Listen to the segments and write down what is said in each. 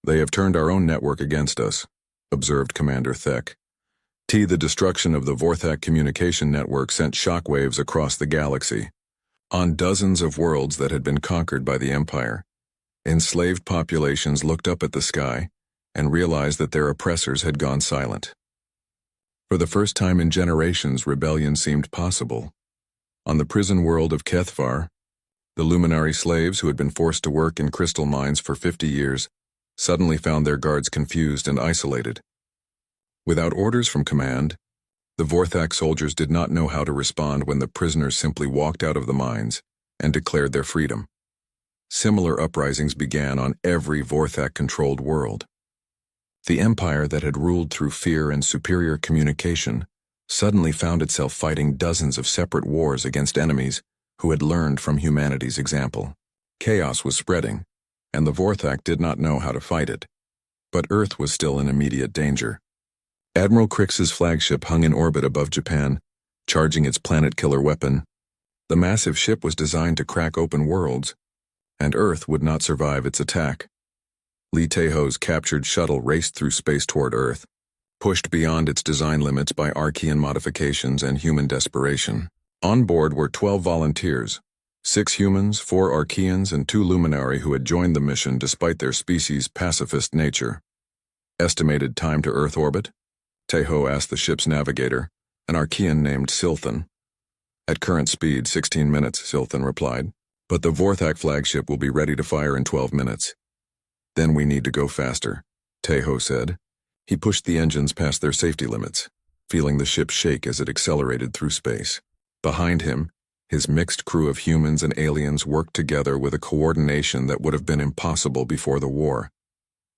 "They have turned our own network against us," observed Commander Thek. The destruction of the Vorthak communication network sent shockwaves across the galaxy. On dozens of worlds that had been conquered by the Empire, enslaved populations looked up at the sky and realized that their oppressors had gone silent. For the first time in generations, rebellion seemed possible. On the prison world of Kethvar, the luminary slaves who had been forced to work in crystal mines for 50 years suddenly found their guards confused and isolated. Without orders from command, the Vorthak soldiers did not know how to respond when the prisoners simply walked out of the mines and declared their freedom. Similar uprisings began on every Vorthak-controlled world. The empire that had ruled through fear and superior communication suddenly found itself fighting dozens of separate wars against enemies who had learned from humanity's example. Chaos was spreading, and the Vorthak did not know how to fight it. But Earth was still in immediate danger. Admiral Krix's flagship hung in orbit above Japan, charging its planet-killer weapon. The massive ship was designed to crack open worlds, and Earth would not survive its attack. Lee Taeho's captured shuttle raced through space toward Earth, pushed beyond its design limits by Archean modifications and human desperation. On board were 12 volunteers, 6 humans, 4 Archeans, and 2 Luminari who had joined the mission despite their species' pacifist nature. Estimated time to Earth orbit? Taeho asked the ship's navigator, an Archean named Silthan. At current speed, 16 minutes, Silthan replied. But the Vorthak flagship will be ready to fire in 12 minutes. Then we need to go faster, Taeho said. He pushed the engines past their safety limits, feeling the ship shake as it accelerated through space. Behind him, his mixed crew of humans and aliens worked together with a coordination that would have been impossible before the war.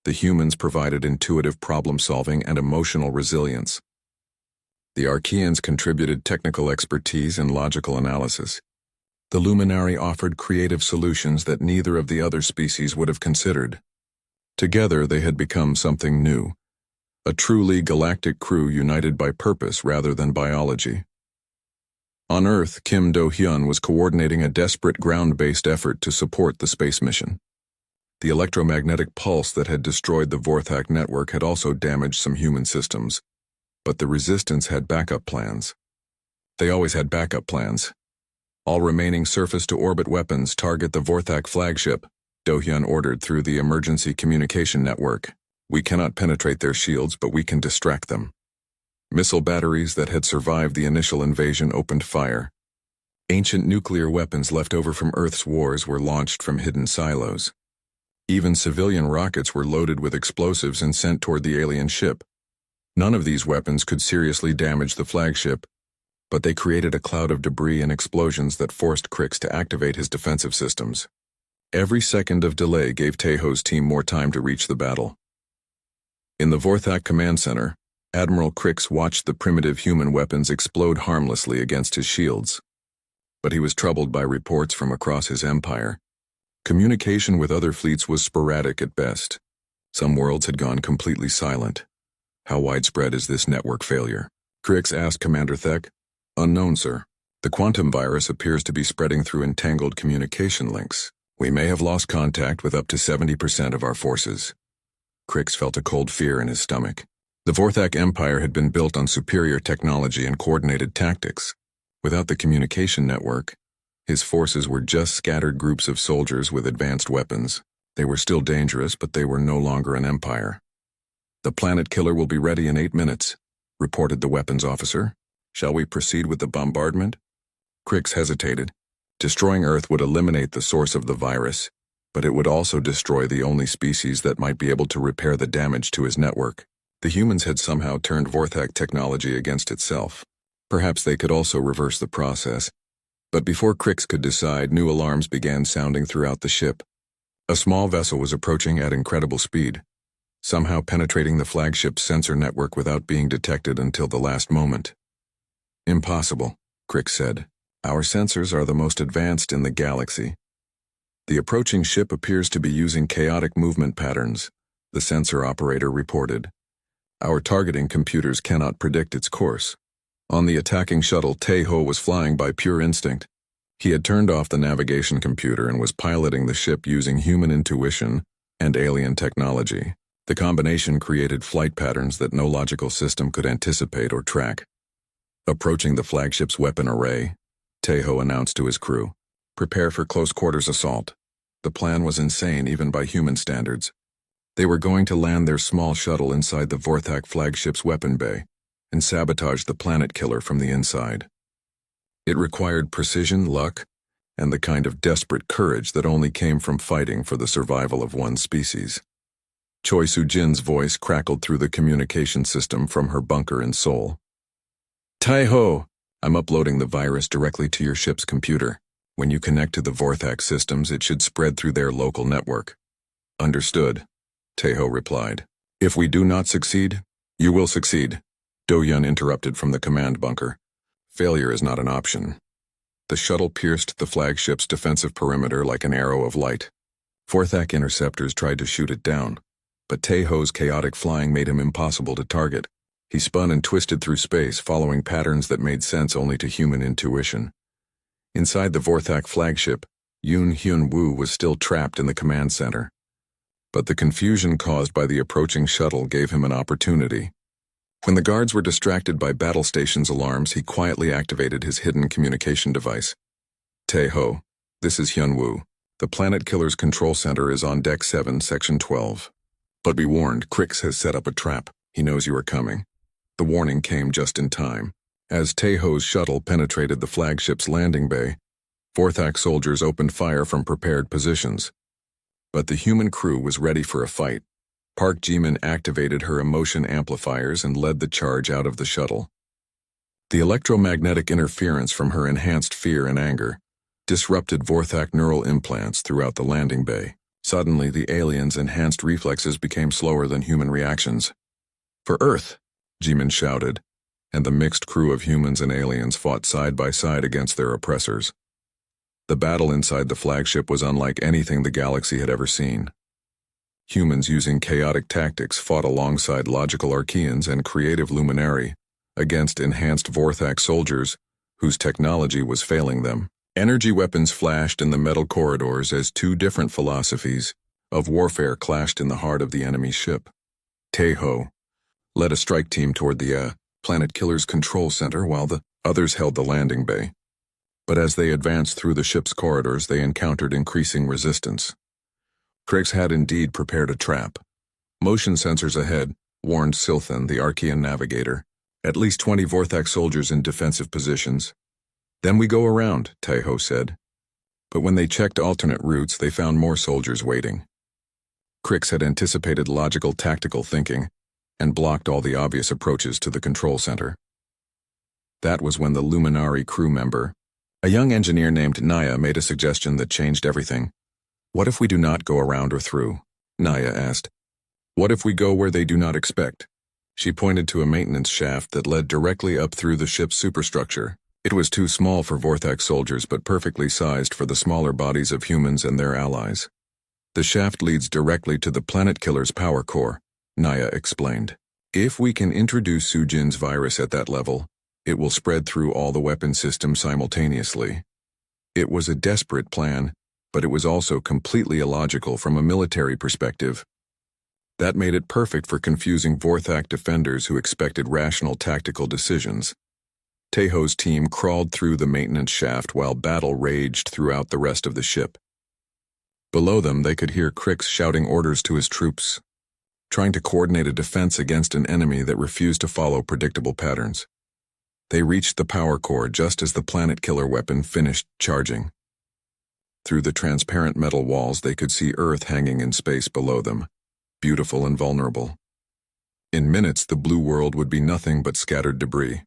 The humans provided intuitive problem-solving and emotional resilience. The Archeans contributed technical expertise and logical analysis. The Luminari offered creative solutions that neither of the other species would have considered. Together, they had become something new, a truly galactic crew united by purpose rather than biology. On Earth, Kim Do-hyun was coordinating a desperate ground-based effort to support the space mission. The electromagnetic pulse that had destroyed the Vorthak network had also damaged some human systems, but the Resistance had backup plans. They always had backup plans. All remaining surface-to-orbit weapons target the Vorthak flagship, Do-hyun ordered through the emergency communication network. We cannot penetrate their shields, but we can distract them. Missile batteries that had survived the initial invasion opened fire. Ancient nuclear weapons left over from Earth's wars were launched from hidden silos. Even civilian rockets were loaded with explosives and sent toward the alien ship. None of these weapons could seriously damage the flagship, but they created a cloud of debris and explosions that forced Krix to activate his defensive systems. Every second of delay gave Taeho's team more time to reach the battle. In the Vorthak Command Center, Admiral Krix watched the primitive human weapons explode harmlessly against his shields. But he was troubled by reports from across his empire. Communication with other fleets was sporadic at best. Some worlds had gone completely silent. How widespread is this network failure? Krix asked Commander Thek. Unknown, sir. The quantum virus appears to be spreading through entangled communication links. We may have lost contact with up to 70% of our forces. Krix felt a cold fear in his stomach. The Vorthak Empire had been built on superior technology and coordinated tactics. Without the communication network, his forces were just scattered groups of soldiers with advanced weapons. They were still dangerous, but they were no longer an empire. The planet killer will be ready in 8 minutes, reported the weapons officer. Shall we proceed with the bombardment? Krix hesitated. Destroying Earth would eliminate the source of the virus, but it would also destroy the only species that might be able to repair the damage to his network. The humans had somehow turned Vorthak technology against itself. Perhaps they could also reverse the process. But before Krix could decide, new alarms began sounding throughout the ship. A small vessel was approaching at incredible speed, somehow penetrating the flagship's sensor network without being detected until the last moment. Impossible, Krix said. Our sensors are the most advanced in the galaxy. The approaching ship appears to be using chaotic movement patterns, the sensor operator reported. Our targeting computers cannot predict its course. On the attacking shuttle, Taeho was flying by pure instinct. He had turned off the navigation computer and was piloting the ship using human intuition, and alien technology. The combination created flight patterns that no logical system could anticipate or track. Approaching the flagship's weapon array, Tejo announced to his crew, "Prepare for close-quarters assault." The plan was insane even by human standards. They were going to land their small shuttle inside the Vorthak flagship's weapon bay and sabotage the planet killer from the inside. It required precision, luck, and the kind of desperate courage that only came from fighting for the survival of one species. Choi Soo-jin's voice crackled through the communication system from her bunker in Seoul. "Tejo, I'm uploading the virus directly to your ship's computer. When you connect to the Vorthak systems, it should spread through their local network." "Understood," Tejo replied. "If we do not succeed, you will succeed," Do-yun interrupted from the command bunker. "Failure is not an option." The shuttle pierced the flagship's defensive perimeter like an arrow of light. Vorthak interceptors tried to shoot it down, but Tejo's chaotic flying made him impossible to target. He spun and twisted through space, following patterns that made sense only to human intuition. Inside the Vorthak flagship, Yoon Hyun-woo was still trapped in the command center. But the confusion caused by the approaching shuttle gave him an opportunity. When the guards were distracted by battle station's alarms, he quietly activated his hidden communication device. "Tejo, this is Hyun-woo. The Planet Killer's control center is on Deck 7, Section 12. But be warned, Crix has set up a trap. He knows you are coming." The warning came just in time. As Tejo's shuttle penetrated the flagship's landing bay, Vorthak soldiers opened fire from prepared positions. But the human crew was ready for a fight. Park Ji-min activated her emotion amplifiers and led the charge out of the shuttle. The electromagnetic interference from her enhanced fear and anger disrupted Vorthak neural implants throughout the landing bay. Suddenly, the aliens' enhanced reflexes became slower than human reactions. "For Earth!" Ji-min shouted, and the mixed crew of humans and aliens fought side by side against their oppressors. The battle inside the flagship was unlike anything the galaxy had ever seen. Humans using chaotic tactics fought alongside logical Archeans and creative Luminari against enhanced Vorthak soldiers whose technology was failing them. Energy weapons flashed in the metal corridors as two different philosophies of warfare clashed in the heart of the enemy ship. Tejo led a strike team toward the Planet Killer's control center while the others held the landing bay. But as they advanced through the ship's corridors, they encountered increasing resistance. Crix had indeed prepared a trap. Motion sensors ahead warned Silthan, the Archean navigator. At least 20 Vorthak soldiers in defensive positions. "Then we go around," Tejo said. But when they checked alternate routes, they found more soldiers waiting. Crix had anticipated logical tactical thinking and blocked all the obvious approaches to the control center. That was when the Luminari crew member, a young engineer named Naya, made a suggestion that changed everything. "What if we do not go around or through?" Naya asked. "What if we go where they do not expect?" She pointed to a maintenance shaft that led directly up through the ship's superstructure. It was too small for Vorthak soldiers but perfectly sized for the smaller bodies of humans and their allies. "The shaft leads directly to the Planet Killer's power core," Naya explained. "If we can introduce Soo-jin's virus at that level, it will spread through all the weapon systems simultaneously." It was a desperate plan, but it was also completely illogical from a military perspective. That made it perfect for confusing Vorthak defenders who expected rational tactical decisions. Tejo's team crawled through the maintenance shaft while battle raged throughout the rest of the ship. Below them, they could hear Crix shouting orders to his troops, trying to coordinate a defense against an enemy that refused to follow predictable patterns. They reached the power core just as the Planet Killer weapon finished charging. Through the transparent metal walls, they could see Earth hanging in space below them, beautiful and vulnerable. In minutes, the blue world would be nothing but scattered debris.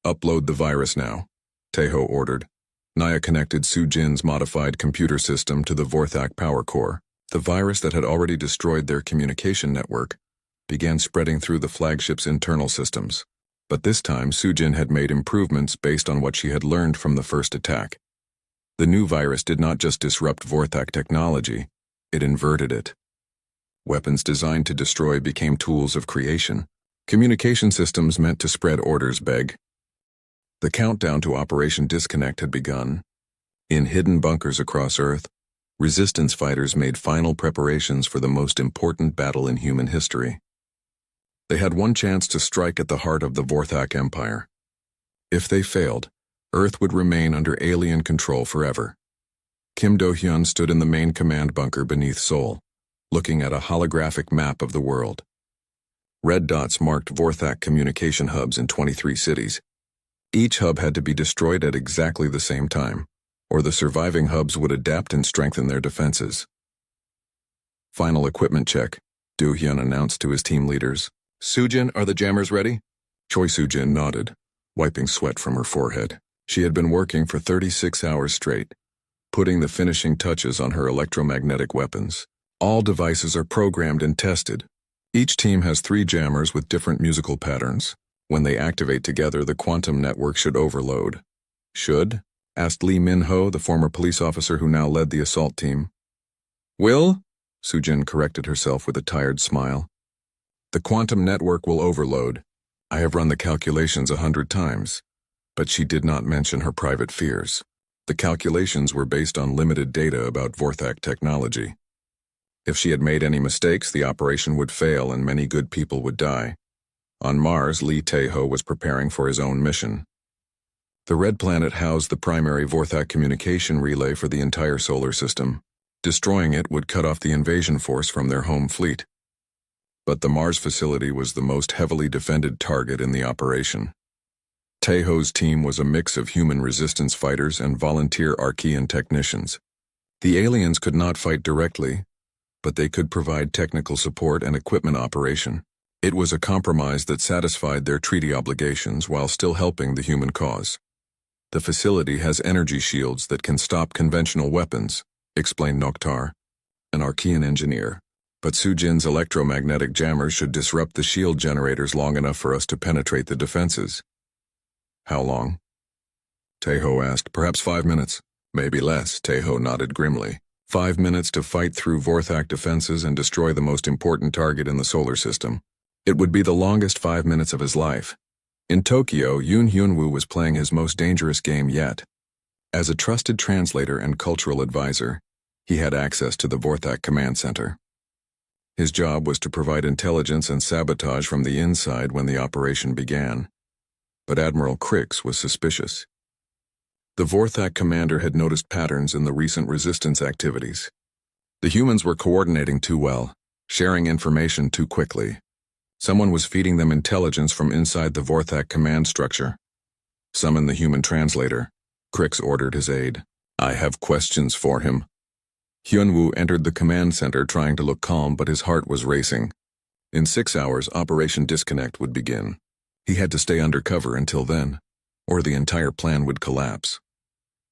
"Upload the virus now," Tejo ordered. Naya connected Soo-jin's modified computer system to the Vorthak power core. The virus that had already destroyed their communication network began spreading through the flagship's internal systems. But this time, Soo-jin had made improvements based on what she had learned from the first attack. The new virus did not just disrupt Vorthak technology, it inverted it. Weapons designed to destroy became tools of creation. Communication systems meant to spread orders beg. The countdown to Operation Disconnect had begun. In hidden bunkers across Earth, resistance fighters made final preparations for the most important battle in human history. They had one chance to strike at the heart of the Vorthak Empire. If they failed, Earth would remain under alien control forever. Kim Do-hyun stood in the main command bunker beneath Seoul, looking at a holographic map of the world. Red dots marked Vorthak communication hubs in 23 cities. Each hub had to be destroyed at exactly the same time, or the surviving hubs would adapt and strengthen their defenses. Final equipment check, Do-hyun announced to his team leaders. Sujin, are the jammers ready? Choi Sujin nodded, wiping sweat from her forehead. She had been working for 36 hours straight, putting the finishing touches on her electromagnetic weapons. All devices are programmed and tested. Each team has 3 jammers with different musical patterns. When they activate together, the quantum network should overload. Should? Asked Lee Min-ho, the former police officer who now led the assault team. Will? Sujin corrected herself with a tired smile. The quantum network will overload. I have run the calculations 100 times. But she did not mention her private fears. The calculations were based on limited data about Vorthak technology. If she had made any mistakes, the operation would fail and many good people would die. On Mars, Lee Tae-ho was preparing for his own mission. The red planet housed the primary Vorthak communication relay for the entire solar system. Destroying it would cut off the invasion force from their home fleet. But the Mars facility was the most heavily defended target in the operation. Tae-ho's team was a mix of human resistance fighters and volunteer Archean technicians. The aliens could not fight directly, but they could provide technical support and equipment operation. It was a compromise that satisfied their treaty obligations while still helping the human cause. The facility has energy shields that can stop conventional weapons, explained Noktar, an Archean engineer. But Sujin's electromagnetic jammers should disrupt the shield generators long enough for us to penetrate the defenses. How long? Tae-ho asked. Perhaps 5 minutes. Maybe less, Tae-ho nodded grimly. 5 minutes to fight through Vorthak defenses and destroy the most important target in the solar system. It would be the longest 5 minutes of his life. In Tokyo, Yoon Hyun-woo was playing his most dangerous game yet. As a trusted translator and cultural advisor, he had access to the Vorthak command center. His job was to provide intelligence and sabotage from the inside when the operation began. But Admiral Crix was suspicious. The Vorthak commander had noticed patterns in the recent resistance activities. The humans were coordinating too well, sharing information too quickly. Someone was feeding them intelligence from inside the Vorthak command structure. Summon the human translator. Crix ordered his aide. I have questions for him. Hyun-woo entered the command center trying to look calm, but his heart was racing. In 6 hours, Operation Disconnect would begin. He had to stay undercover until then, or the entire plan would collapse.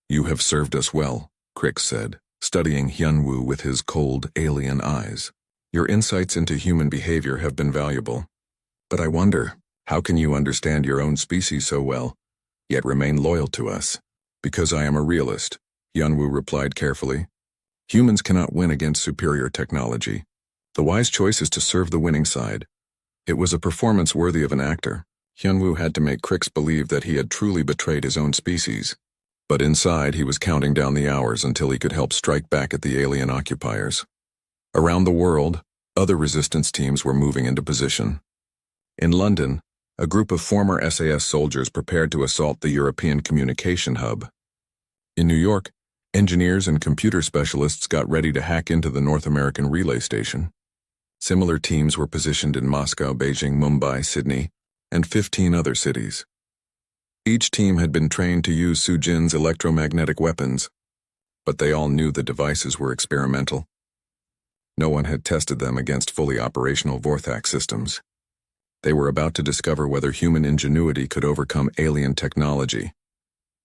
You have served us well, Crix said, studying Hyun-woo with his cold, alien eyes. Your insights into human behavior have been valuable. But I wonder, how can you understand your own species so well, yet remain loyal to us? Because I am a realist, Hyun-woo replied carefully. Humans cannot win against superior technology. The wise choice is to serve the winning side. It was a performance worthy of an actor. Hyun-woo had to make Crix believe that he had truly betrayed his own species. But inside, he was counting down the hours until he could help strike back at the alien occupiers. Around the world, other resistance teams were moving into position. In London, a group of former SAS soldiers prepared to assault the European communication hub. In New York, engineers and computer specialists got ready to hack into the North American relay station. Similar teams were positioned in Moscow, Beijing, Mumbai, Sydney, and 15 other cities. Each team had been trained to use Sujin's electromagnetic weapons, but they all knew the devices were experimental. No one had tested them against fully operational Vorthak systems. They were about to discover whether human ingenuity could overcome alien technology.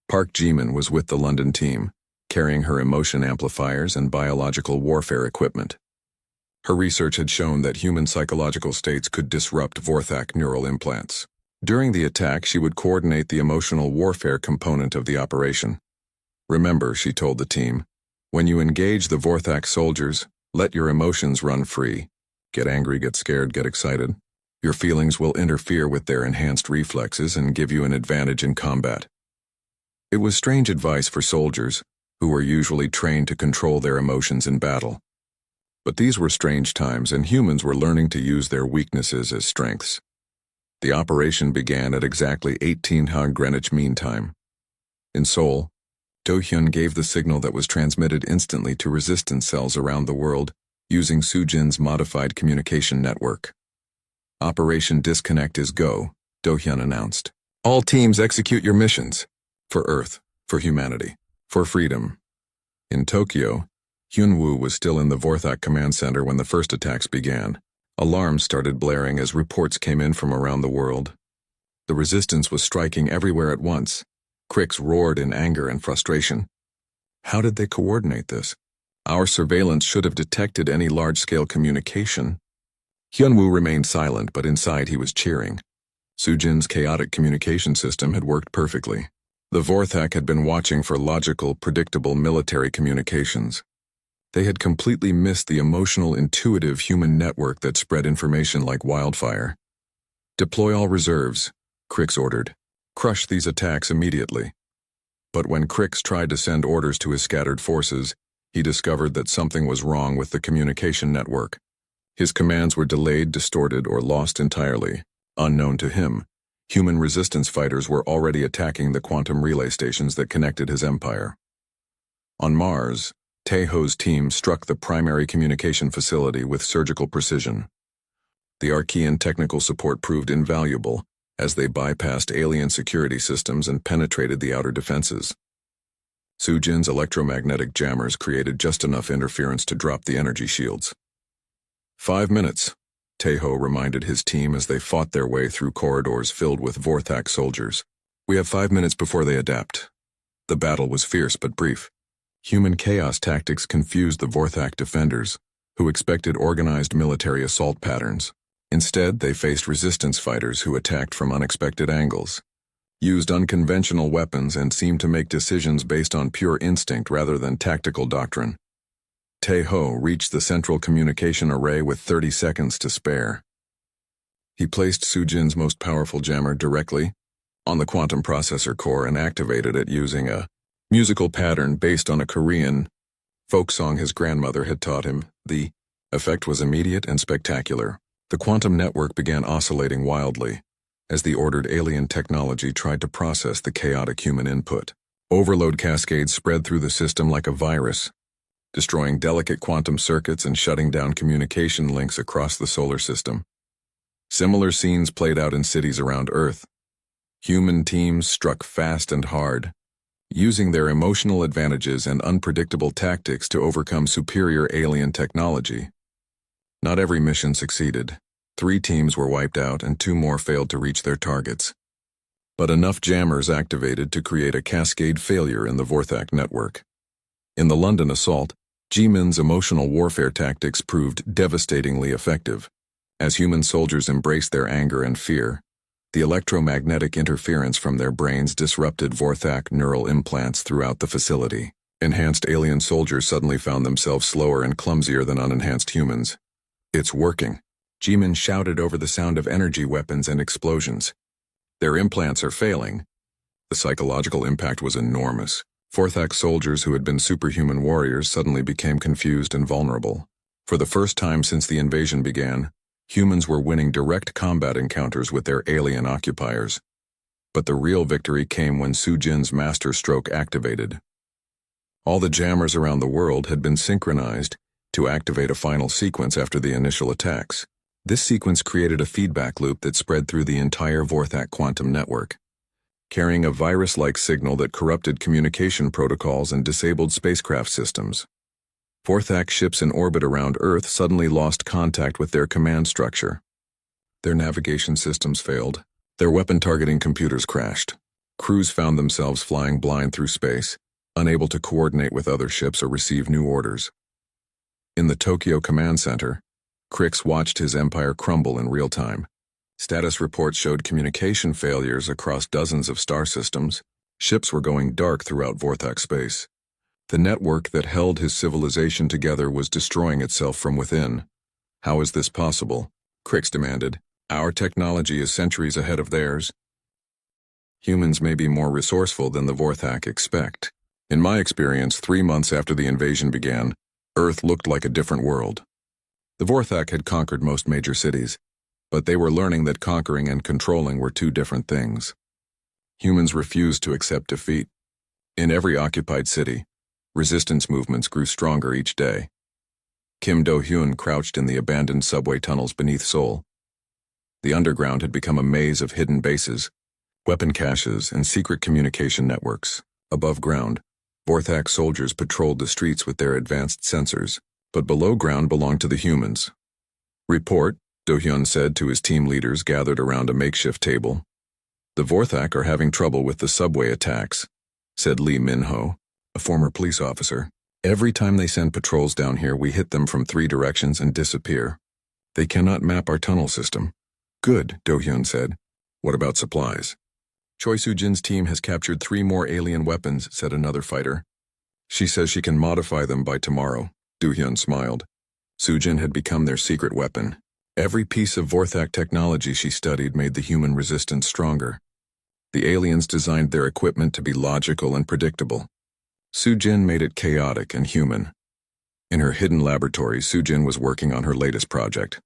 Park Ji-min was with the London team, carrying her emotion amplifiers and biological warfare equipment. Her research had shown that human psychological states could disrupt Vorthak neural implants. During the attack, she would coordinate the emotional warfare component of the operation. Remember, she told the team, when you engage the Vorthak soldiers, let your emotions run free. Get angry, get scared, get excited. Your feelings will interfere with their enhanced reflexes and give you an advantage in combat. It was strange advice for soldiers, who were usually trained to control their emotions in battle. But these were strange times, and humans were learning to use their weaknesses as strengths. The operation began at exactly 1800 Greenwich Mean Time. In Seoul, Do-hyun gave the signal that was transmitted instantly to resistance cells around the world using Soo-jin's modified communication network. Operation Disconnect is go, Do-hyun announced. All teams execute your missions. For Earth, for humanity, for freedom. In Tokyo, Hyunwoo was still in the Vorthak command center when the first attacks began. Alarms started blaring as reports came in from around the world. The resistance was striking everywhere at once. Crix roared in anger and frustration. How did they coordinate this? Our surveillance should have detected any large-scale communication. Hyunwoo remained silent, but inside he was cheering. Soo-jin's chaotic communication system had worked perfectly. The Vorthak had been watching for logical, predictable military communications. They had completely missed the emotional, intuitive human network that spread information like wildfire. Deploy all reserves, Crix ordered. Crush these attacks immediately. But when Crix tried to send orders to his scattered forces, he discovered that something was wrong with the communication network. His commands were delayed, distorted, or lost entirely. Unknown to him, human resistance fighters were already attacking the quantum relay stations that connected his empire. On Mars, Taeho's team struck the primary communication facility with surgical precision. The Archean technical support proved invaluable as they bypassed alien security systems and penetrated the outer defenses. Soo-jin's electromagnetic jammers created just enough interference to drop the energy shields. 5 minutes, Taeho reminded his team as they fought their way through corridors filled with Vorthak soldiers. We have 5 minutes before they adapt. The battle was fierce but brief. Human chaos tactics confused the Vorthak defenders, who expected organized military assault patterns. Instead, they faced resistance fighters who attacked from unexpected angles, used unconventional weapons, and seemed to make decisions based on pure instinct rather than tactical doctrine. Taeho reached the central communication array with 30 seconds to spare. He placed Soo-jin's most powerful jammer directly on the quantum processor core and activated it using a musical pattern based on a Korean folk song his grandmother had taught him. The effect was immediate and spectacular. The quantum network began oscillating wildly as the ordered alien technology tried to process the chaotic human input. Overload cascades spread through the system like a virus, destroying delicate quantum circuits and shutting down communication links across the solar system. Similar scenes played out in cities around Earth. Human teams struck fast and hard, using their emotional advantages and unpredictable tactics to overcome superior alien technology. Not every mission succeeded. 3 teams were wiped out and 2 more failed to reach their targets. But enough jammers activated to create a cascade failure in the Vorthak network. In the London assault, Jimin's emotional warfare tactics proved devastatingly effective. As human soldiers embraced their anger and fear, the electromagnetic interference from their brains disrupted Vorthak neural implants throughout the facility. Enhanced alien soldiers suddenly found themselves slower and clumsier than unenhanced humans. It's working, Jimin shouted over the sound of energy weapons and explosions. Their implants are failing. The psychological impact was enormous. Vorthak soldiers who had been superhuman warriors suddenly became confused and vulnerable. For the first time since the invasion began, humans were winning direct combat encounters with their alien occupiers. But the real victory came when Soo-jin's master stroke activated. All the jammers around the world had been synchronized to activate a final sequence after the initial attacks. This sequence created a feedback loop that spread through the entire Vorthak quantum network, carrying a virus-like signal that corrupted communication protocols and disabled spacecraft systems. Vorthak ships in orbit around Earth suddenly lost contact with their command structure. Their navigation systems failed. Their weapon targeting computers crashed. Crews found themselves flying blind through space, unable to coordinate with other ships or receive new orders. In the Tokyo command center, Crix watched his empire crumble in real time. Status reports showed communication failures across dozens of star systems. Ships were going dark throughout Vorthak space. The network that held his civilization together was destroying itself from within. How is this possible? Crix demanded. Our technology is centuries ahead of theirs. Humans may be more resourceful than the Vorthak expect, In my experience, 3 months after the invasion began, Earth looked like a different world. The Vorthak had conquered most major cities, but they were learning that conquering and controlling were two different things. Humans refused to accept defeat. In every occupied city, resistance movements grew stronger each day. Kim Do-hyun crouched in the abandoned subway tunnels beneath Seoul. The underground had become a maze of hidden bases, weapon caches, and secret communication networks. Above ground, Vorthak soldiers patrolled the streets with their advanced sensors, but below ground belonged to the humans. "Report," Do-hyun said to his team leaders gathered around a makeshift table. "The Vorthak are having trouble with the subway attacks," said Lee Min-ho, a former police officer. "Every time they send patrols down here, we hit them from 3 directions and disappear. They cannot map our tunnel system." "Good," Do-hyun said. "What about supplies?" "Choi Soo-jin's team has captured 3 more alien weapons," said another fighter. "She says she can modify them by tomorrow." Do-hyun smiled. Soo-jin had become their secret weapon. Every piece of Vorthak technology she studied made the human resistance stronger. The aliens designed their equipment to be logical and predictable. Soo-jin made it chaotic and human. In her hidden laboratory, Soo-jin was working on her latest project.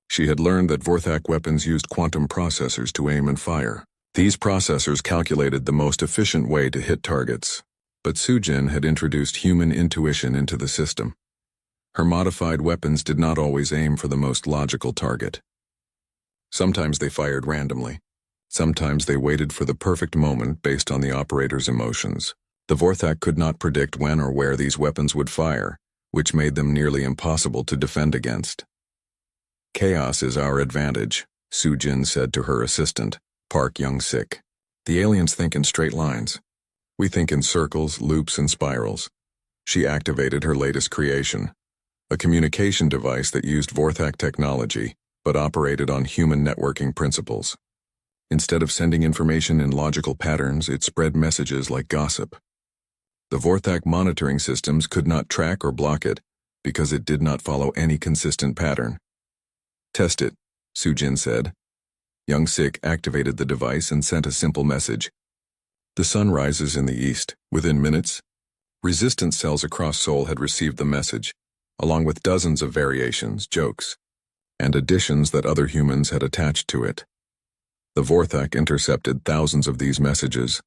She had learned that Vorthak weapons used quantum processors to aim and fire. These processors calculated the most efficient way to hit targets, but Soo-jin had introduced human intuition into the system. Her modified weapons did not always aim for the most logical target. Sometimes they fired randomly. Sometimes they waited for the perfect moment based on the operator's emotions. The Vorthak could not predict when or where these weapons would fire, which made them nearly impossible to defend against. "Chaos is our advantage," Soo-jin said to her assistant, Park Young-sik. "The aliens think in straight lines. We think in circles, loops, and spirals." She activated her latest creation, a communication device that used Vorthak technology, but operated on human networking principles. Instead of sending information in logical patterns, it spread messages like gossip. The Vorthak monitoring systems could not track or block it because it did not follow any consistent pattern. "Test it," Soo-jin said. Young-sik activated the device and sent a simple message. "The sun rises in the east. Within minutes." Resistance cells across Seoul had received the message, along with dozens of variations, jokes, and additions that other humans had attached to it. The Vorthak intercepted thousands of these messages,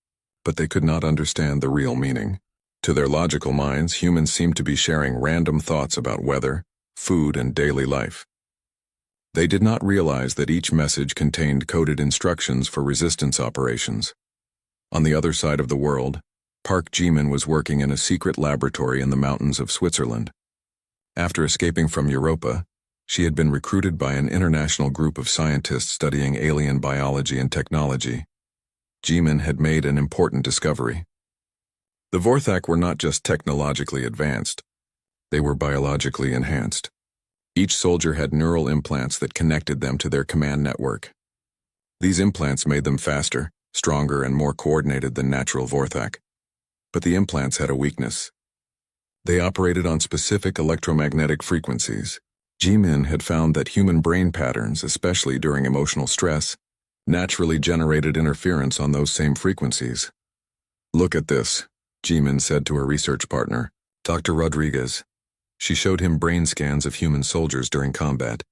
but they could not understand the real meaning. To their logical minds, humans seemed to be sharing random thoughts about weather, food, and daily life. They did not realize that each message contained coded instructions for resistance operations. On the other side of the world, Park Ji-min was working in a secret laboratory in the mountains of Switzerland. After escaping from Europa, she had been recruited by an international group of scientists studying alien biology and technology. Ji-min had made an important discovery. The Vorthak were not just technologically advanced, they were biologically enhanced. Each soldier had neural implants that connected them to their command network. These implants made them faster, stronger, and more coordinated than natural Vorthak. But the implants had a weakness. They operated on specific electromagnetic frequencies. Ji-min had found that human brain patterns, especially during emotional stress, naturally generated interference on those same frequencies. "Look at this," Ji-min said to her research partner, Dr. Rodriguez. She showed him brain scans of human soldiers during combat.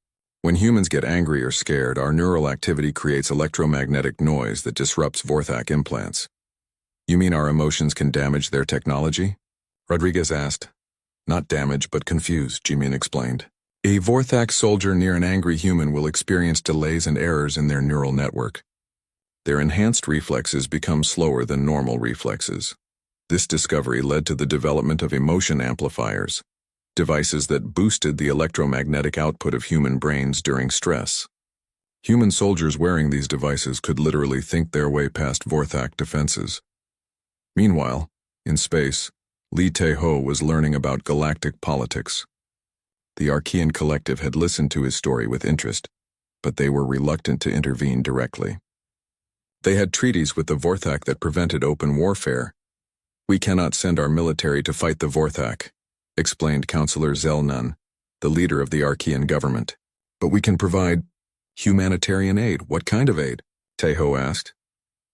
"When humans get angry or scared, our neural activity creates electromagnetic noise that disrupts Vorthak implants." "You mean our emotions can damage their technology?" Rodriguez asked. "Not damage, but confuse," Ji-min explained. "A Vorthak soldier near an angry human will experience delays and errors in their neural network. Their enhanced reflexes become slower than normal reflexes." This discovery led to the development of emotion amplifiers, devices that boosted the electromagnetic output of human brains during stress. Human soldiers wearing these devices could literally think their way past Vorthak defenses. Meanwhile, in space, Lee Tae-ho was learning about galactic politics. The Archean collective had listened to his story with interest, but they were reluctant to intervene directly. They had treaties with the Vorthak that prevented open warfare. "We cannot send our military to fight the Vorthak," explained Councillor Zelnun, the leader of the Archean government. "But we can provide humanitarian aid." "What kind of aid?" Tae-ho asked.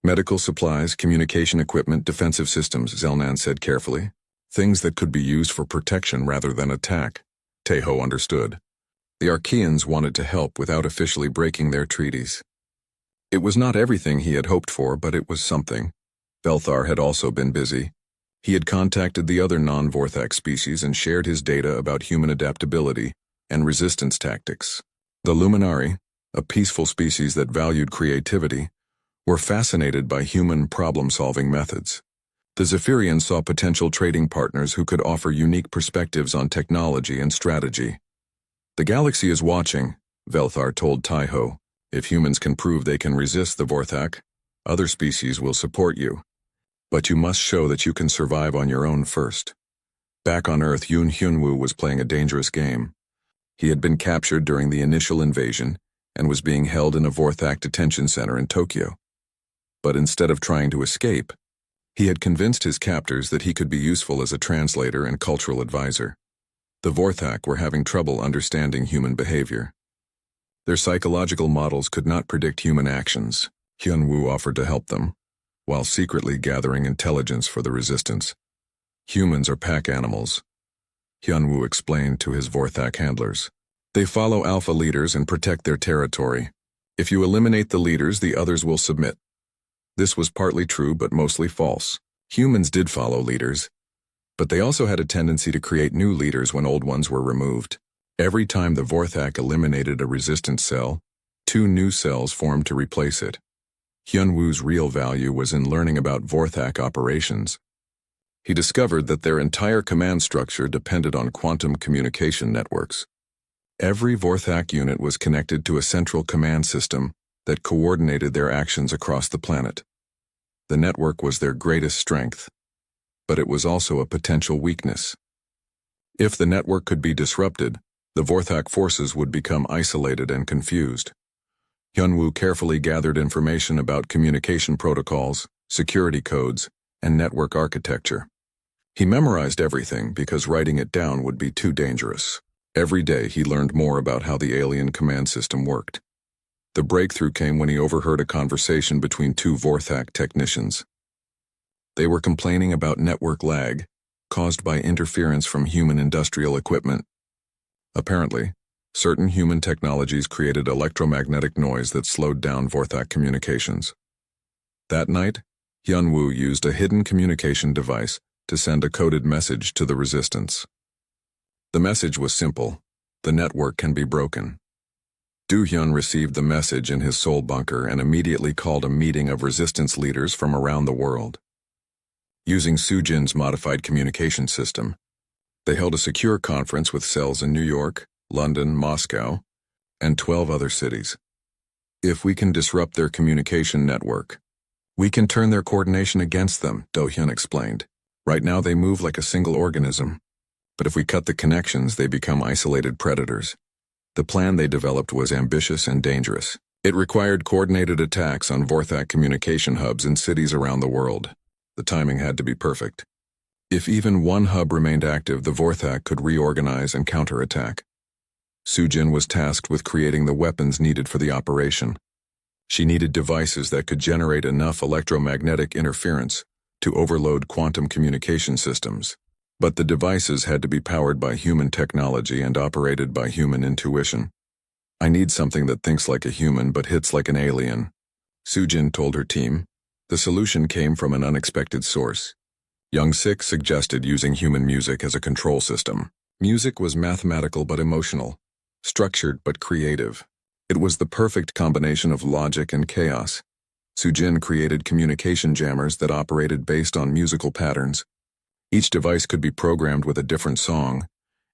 Medical supplies, communication equipment, defensive systems, Zelnan said carefully. Things that could be used for protection rather than attack. Teho understood. The Archeans wanted to help without officially breaking their treaties. It was not everything he had hoped for, but it was something. Velthar had also been busy. He had contacted the other non-Vorthak species and shared his data about human adaptability and resistance tactics. The Luminari, a peaceful species that valued creativity, were fascinated by human problem-solving methods. The Zephyrians saw potential trading partners who could offer unique perspectives on technology and strategy. The galaxy is watching, Velthar told Tyho. If humans can prove they can resist the Vorthak, other species will support you. But you must show that you can survive on your own first. Back on Earth, Yoon Hyunwoo was playing a dangerous game. He had been captured during the initial invasion and was being held in a Vorthak detention center in Tokyo. But instead of trying to escape, he had convinced his captors that he could be useful as a translator and cultural advisor. The Vorthak were having trouble understanding human behavior. Their psychological models could not predict human actions. Hyunwoo offered to help them, while secretly gathering intelligence for the resistance. Humans are pack animals, Hyunwoo explained to his Vorthak handlers. They follow alpha leaders and protect their territory. If you eliminate the leaders, the others will submit. This was partly true, but mostly false. Humans did follow leaders, but they also had a tendency to create new leaders when old ones were removed. Every time the Vorthak eliminated a resistance cell, 2 new cells formed to replace it. Hyunwoo's real value was in learning about Vorthak operations. He discovered that their entire command structure depended on quantum communication networks. Every Vorthak unit was connected to a central command system that coordinated their actions across the planet. The network was their greatest strength, but it was also a potential weakness. If the network could be disrupted, the Vorthak forces would become isolated and confused. Hyunwoo carefully gathered information about communication protocols, security codes, and network architecture. He memorized everything because writing it down would be too dangerous. Every day he learned more about how the alien command system worked. The breakthrough came when he overheard a conversation between 2 Vorthak technicians. They were complaining about network lag caused by interference from human industrial equipment. Apparently, certain human technologies created electromagnetic noise that slowed down Vorthak communications. That night, Hyunwoo used a hidden communication device to send a coded message to the resistance. The message was simple: the network can be broken. Do-hyun received the message in his soul bunker and immediately called a meeting of resistance leaders from around the world. Using Sujin's modified communication system, they held a secure conference with cells in New York, London, Moscow, and 12 other cities. If we can disrupt their communication network, we can turn their coordination against them, Do-hyun explained. Right now they move like a single organism, but if we cut the connections, they become isolated predators. The plan they developed was ambitious and dangerous. It required coordinated attacks on Vorthak communication hubs in cities around the world. The timing had to be perfect. If even one hub remained active, the Vorthak could reorganize and counterattack. Sujin was tasked with creating the weapons needed for the operation. She needed devices that could generate enough electromagnetic interference to overload quantum communication systems. But the devices had to be powered by human technology and operated by human intuition. I need something that thinks like a human but hits like an alien, Sujin told her team. The solution came from an unexpected source. Young-sik suggested using human music as a control system. Music was mathematical but emotional, structured but creative. It was the perfect combination of logic and chaos. Sujin created communication jammers that operated based on musical patterns. Each device could be programmed with a different song,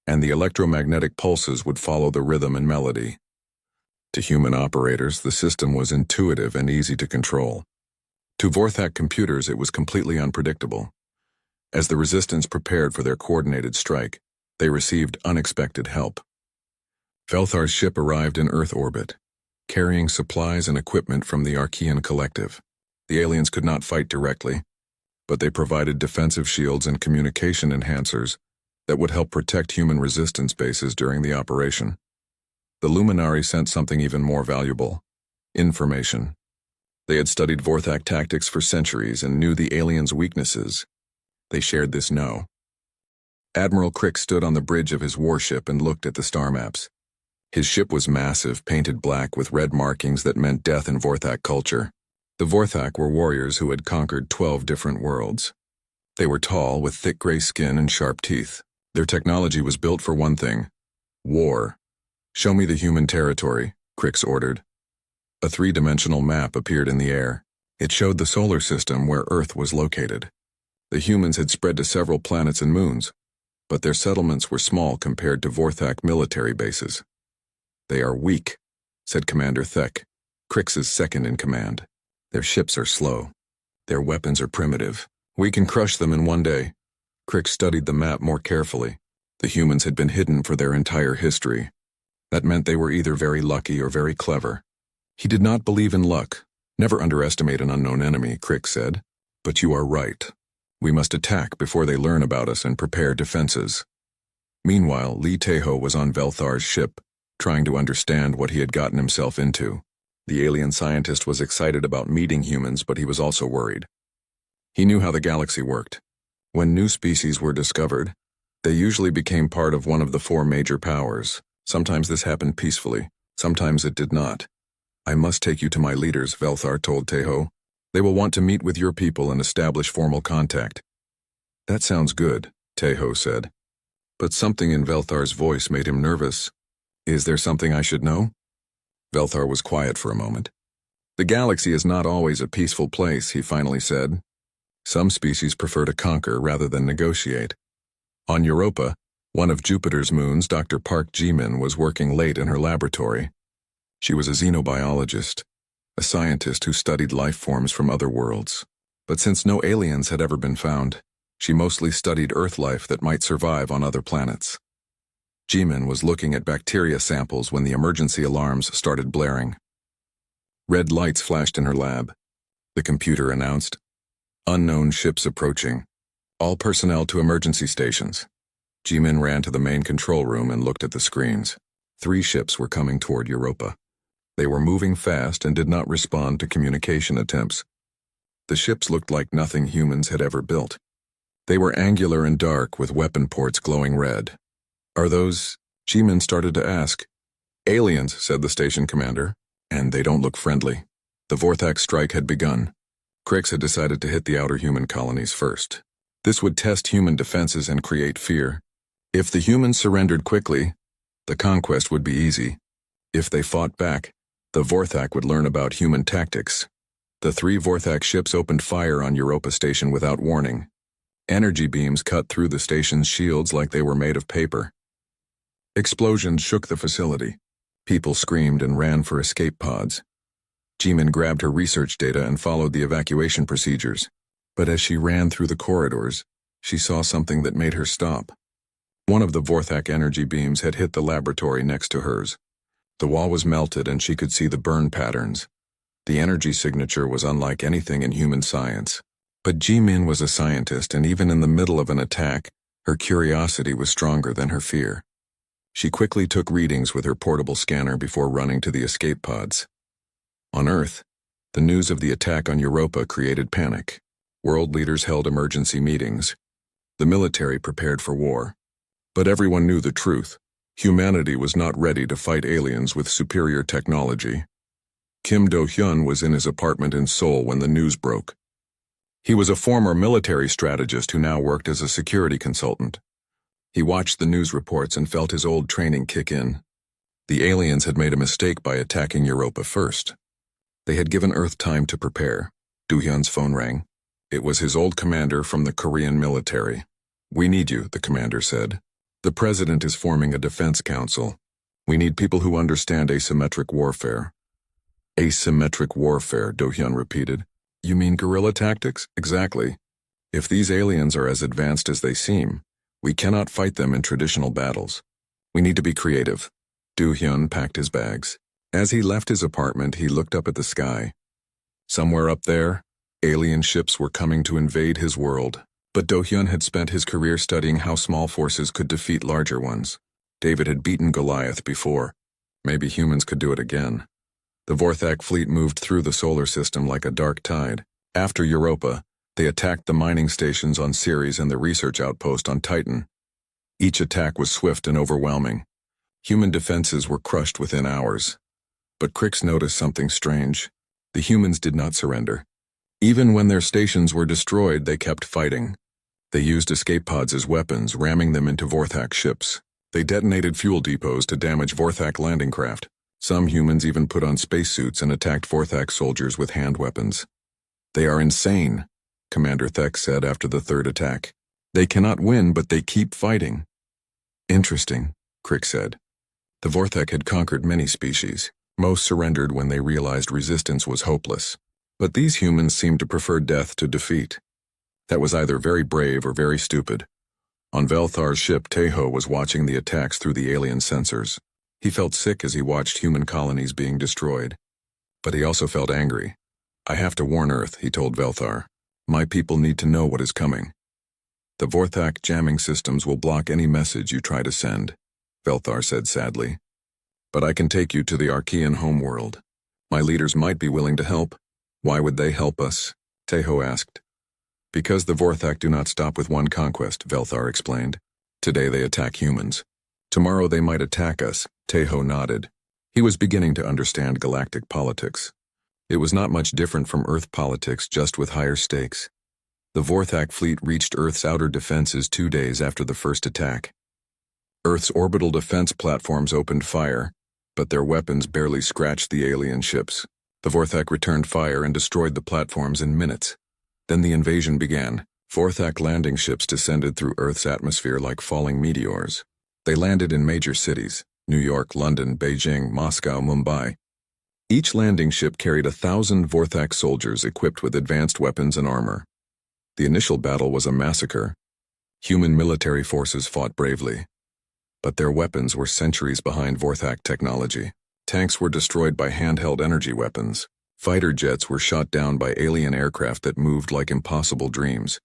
and the electromagnetic pulses would follow the rhythm and melody. To human operators, the system was intuitive and easy to control. To Vorthak computers, it was completely unpredictable. As the resistance prepared for their coordinated strike, they received unexpected help. Velthar's ship arrived in Earth orbit, carrying supplies and equipment from the Archean collective. The aliens could not fight directly, but they provided defensive shields and communication enhancers that would help protect human resistance bases during the operation. The Luminari sent something even more valuable: information. They had studied Vorthak tactics for centuries and knew the aliens' weaknesses. They shared this know. Admiral Crick stood on the bridge of his warship and looked at the star maps. His ship was massive, painted black with red markings that meant death in Vorthak culture. The Vorthak were warriors who had conquered 12 different worlds. They were tall, with thick gray skin and sharp teeth. Their technology was built for one thing: war. "Show me the human territory," Crix ordered. A three-dimensional map appeared in the air. It showed the solar system where Earth was located. The humans had spread to several planets and moons, but their settlements were small compared to Vorthak military bases. "They are weak," said Commander Thek, Crix's second in command. "Their ships are slow. Their weapons are primitive. We can crush them in one day." Crix studied the map more carefully. The humans had been hidden for their entire history. That meant they were either very lucky or very clever. He did not believe in luck. "Never underestimate an unknown enemy," Crix said. "But you are right. We must attack before they learn about us and prepare defenses." Meanwhile, Li Teho was on Velthar's ship, trying to understand what he had gotten himself into. The alien scientist was excited about meeting humans, but he was also worried. He knew how the galaxy worked. When new species were discovered, they usually became part of one of the four major powers. Sometimes this happened peacefully, sometimes it did not. "I must take you to my leaders," Velthar told Teho. "They will want to meet with your people and establish formal contact." "That sounds good," Teho said. But something in Velthar's voice made him nervous. "Is there something I should know?" Velthar was quiet for a moment. "The galaxy is not always a peaceful place," he finally said. "Some species prefer to conquer rather than negotiate. On Europa, one of Jupiter's moons, Dr. Park Jimin was working late in her laboratory. She was a xenobiologist, a scientist who studied life forms from other worlds. But since no aliens had ever been found, she mostly studied Earth life that might survive on other planets. Jimin was looking at bacteria samples when the emergency alarms started blaring. Red lights flashed in her lab. The computer announced, "Unknown ships approaching. All personnel to emergency stations." Jimin ran to the main control room and looked at the screens. 3 ships were coming toward Europa. They were moving fast and did not respond to communication attempts. The ships looked like nothing humans had ever built. They were angular and dark with weapon ports glowing red. "Are those?" Jimin started to ask. "Aliens," said the station commander. "And they don't look friendly." The Vorthak strike had begun. Crix had decided to hit the outer human colonies first. This would test human defenses and create fear. If the humans surrendered quickly, the conquest would be easy. If they fought back, the Vorthak would learn about human tactics. The 3 Vorthak ships opened fire on Europa Station without warning. Energy beams cut through the station's shields like they were made of paper. Explosions shook the facility. People screamed and ran for escape pods. Jimin grabbed her research data and followed the evacuation procedures. But as she ran through the corridors, she saw something that made her stop. One of the Vorthak energy beams had hit the laboratory next to hers. The wall was melted and she could see the burn patterns. The energy signature was unlike anything in human science. But Jimin was a scientist, and even in the middle of an attack, her curiosity was stronger than her fear. She quickly took readings with her portable scanner before running to the escape pods. On Earth, the news of the attack on Europa created panic. World leaders held emergency meetings. The military prepared for war. But everyone knew the truth. Humanity was not ready to fight aliens with superior technology. Kim Do-hyun was in his apartment in Seoul when the news broke. He was a former military strategist who now worked as a security consultant. He watched the news reports and felt his old training kick in. The aliens had made a mistake by attacking Europa first. They had given Earth time to prepare. Do-hyun's phone rang. It was his old commander from the Korean military. "We need you," the commander said. "The president is forming a defense council. We need people who understand asymmetric warfare." "Asymmetric warfare," Do-hyun repeated. "You mean guerrilla tactics?" "Exactly. If these aliens are as advanced as they seem, we cannot fight them in traditional battles. We need to be creative." Do-hyun packed his bags. As he left his apartment, he looked up at the sky. Somewhere up there, alien ships were coming to invade his world. But Do-hyun had spent his career studying how small forces could defeat larger ones. David had beaten Goliath before. Maybe humans could do it again. The Vorthak fleet moved through the solar system like a dark tide. After Europa, they attacked the mining stations on Ceres and the research outpost on Titan. Each attack was swift and overwhelming. Human defenses were crushed within hours. But Crix noticed something strange. The humans did not surrender. Even when their stations were destroyed, they kept fighting. They used escape pods as weapons, ramming them into Vorthak ships. They detonated fuel depots to damage Vorthak landing craft. Some humans even put on spacesuits and attacked Vorthak soldiers with hand weapons. "They are insane," Commander Thek said after the third attack. "They cannot win, but they keep fighting." "Interesting," Crix said. The Vorthak had conquered many species. Most surrendered when they realized resistance was hopeless. But these humans seemed to prefer death to defeat. That was either very brave or very stupid. On Velthar's ship, Tejo was watching the attacks through the alien sensors. He felt sick as he watched human colonies being destroyed. But he also felt angry. "I have to warn Earth," he told Velthar. "My people need to know what is coming. The Vorthak jamming systems will block any message you try to send," Velthar said sadly. "But I can take you to the Archean homeworld. My leaders might be willing to help." "Why would they help us?" Tejo asked. "Because the Vorthak do not stop with one conquest," Velthar explained. "Today they attack humans. Tomorrow they might attack us." Tejo nodded. He was beginning to understand galactic politics. It was not much different from Earth politics, just with higher stakes. The Vorthak fleet reached Earth's outer defenses 2 days after the first attack. Earth's orbital defense platforms opened fire, but their weapons barely scratched the alien ships. The Vorthak returned fire and destroyed the platforms in minutes. Then the invasion began. Vorthak landing ships descended through Earth's atmosphere like falling meteors. They landed in major cities: New York, London, Beijing, Moscow, Mumbai. Each landing ship carried 1,000 Vorthak soldiers equipped with advanced weapons and armor. The initial battle was a massacre. Human military forces fought bravely. But their weapons were centuries behind Vorthak technology. Tanks were destroyed by handheld energy weapons. Fighter jets were shot down by alien aircraft that moved like impossible dreams.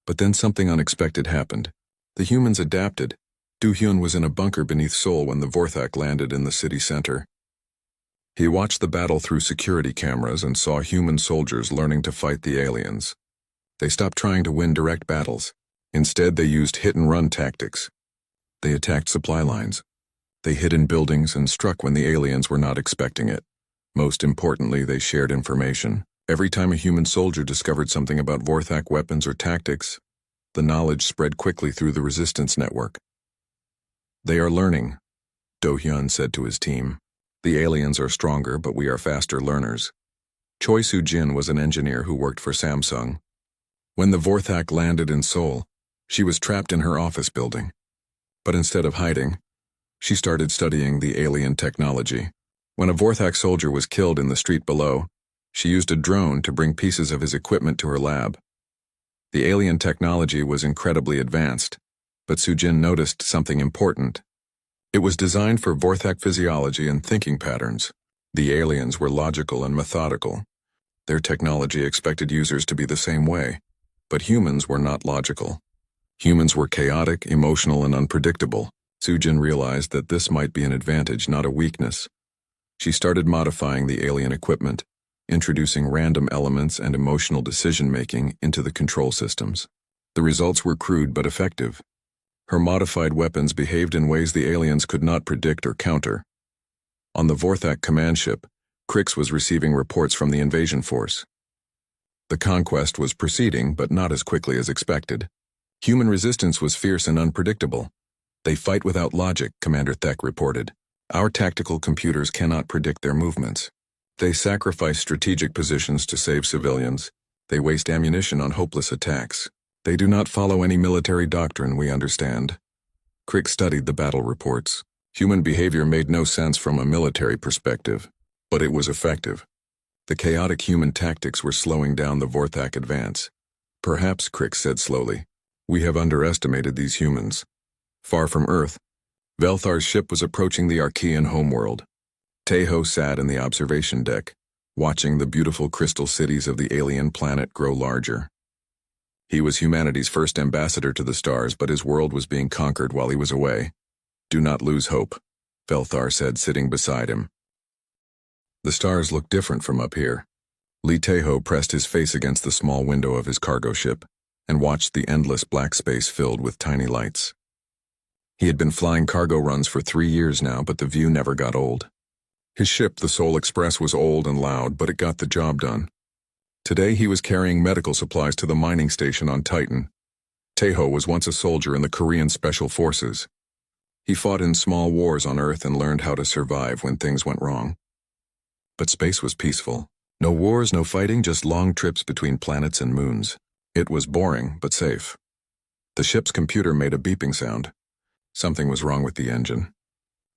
But then something unexpected happened. The humans adapted. Do-hyun was in a bunker beneath Seoul when the Vorthak landed in the city center. He watched the battle through security cameras and saw human soldiers learning to fight the aliens. They stopped trying to win direct battles. Instead, they used hit-and-run tactics. They attacked supply lines. They hid in buildings and struck when the aliens were not expecting it. Most importantly, they shared information. Every time a human soldier discovered something about Vorthak weapons or tactics, the knowledge spread quickly through the resistance network. "They are learning," Do-hyun said to his team. "The aliens are stronger, but we are faster learners." Choi Soo-jin was an engineer who worked for Samsung. When the Vorthak landed in Seoul, she was trapped in her office building. But instead of hiding, she started studying the alien technology. When a Vorthak soldier was killed in the street below, she used a drone to bring pieces of his equipment to her lab. The alien technology was incredibly advanced, but Soo-jin noticed something important. It was designed for Vorthak physiology and thinking patterns. The aliens were logical and methodical. Their technology expected users to be the same way, but humans were not logical. Humans were chaotic, emotional, and unpredictable. Soo-jin realized that this might be an advantage, not a weakness. She started modifying the alien equipment, introducing random elements and emotional decision-making into the control systems. The results were crude but effective. Her modified weapons behaved in ways the aliens could not predict or counter. On the Vorthak command ship, Crix was receiving reports from the invasion force. The conquest was proceeding, but not as quickly as expected. Human resistance was fierce and unpredictable. "They fight without logic," Commander Thek reported. "Our tactical computers cannot predict their movements. They sacrifice strategic positions to save civilians. They waste ammunition on hopeless attacks. They do not follow any military doctrine, we understand." Crick studied the battle reports. Human behavior made no sense from a military perspective, but it was effective. The chaotic human tactics were slowing down the Vorthak advance. "Perhaps," Crick said slowly, "we have underestimated these humans." Far from Earth, Velthar's ship was approaching the Archean homeworld. Tejo sat in the observation deck, watching the beautiful crystal cities of the alien planet grow larger. He was humanity's first ambassador to the stars, but his world was being conquered while he was away. "Do not lose hope," Velthar said, sitting beside him. The stars looked different from up here. Lee Taeho pressed his face against the small window of his cargo ship and watched the endless black space filled with tiny lights. He had been flying cargo runs for 3 years now, but the view never got old. His ship, the Seoul Express, was old and loud, but it got the job done. Today he was carrying medical supplies to the mining station on Titan. Taeho was once a soldier in the Korean Special Forces. He fought in small wars on Earth and learned how to survive when things went wrong. But space was peaceful. No wars, no fighting, just long trips between planets and moons. It was boring, but safe. The ship's computer made a beeping sound. Something was wrong with the engine.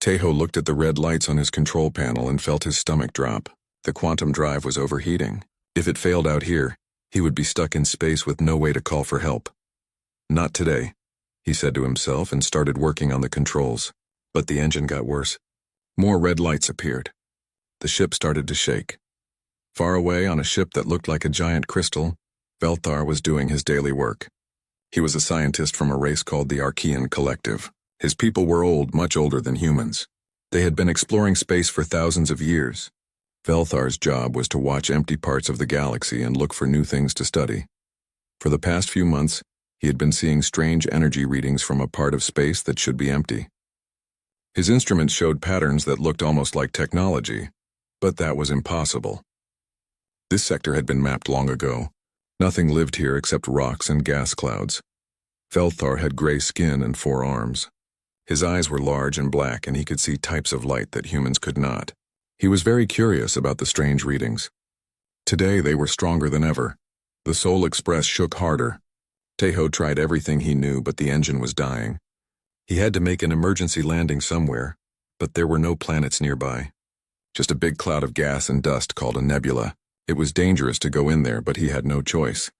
Taeho looked at the red lights on his control panel and felt his stomach drop. The quantum drive was overheating. If it failed out here, he would be stuck in space with no way to call for help. Not today, he said to himself and started working on the controls. But the engine got worse. More red lights appeared. The ship started to shake. Far away on a ship that looked like a giant crystal, Velthar was doing his daily work. He was a scientist from a race called the Archean Collective. His people were old, much older than humans. They had been exploring space for thousands of years. Velthar's job was to watch empty parts of the galaxy and look for new things to study. For the past few months, he had been seeing strange energy readings from a part of space that should be empty. His instruments showed patterns that looked almost like technology, but that was impossible. This sector had been mapped long ago. Nothing lived here except rocks and gas clouds. Velthar had gray skin and 4 arms. His eyes were large and black, and he could see types of light that humans could not. He was very curious about the strange readings. Today they were stronger than ever. The Seoul Express shook harder. Taeho tried everything he knew, but the engine was dying. He had to make an emergency landing somewhere, but there were no planets nearby. Just a big cloud of gas and dust called a nebula. It was dangerous to go in there, but he had no choice.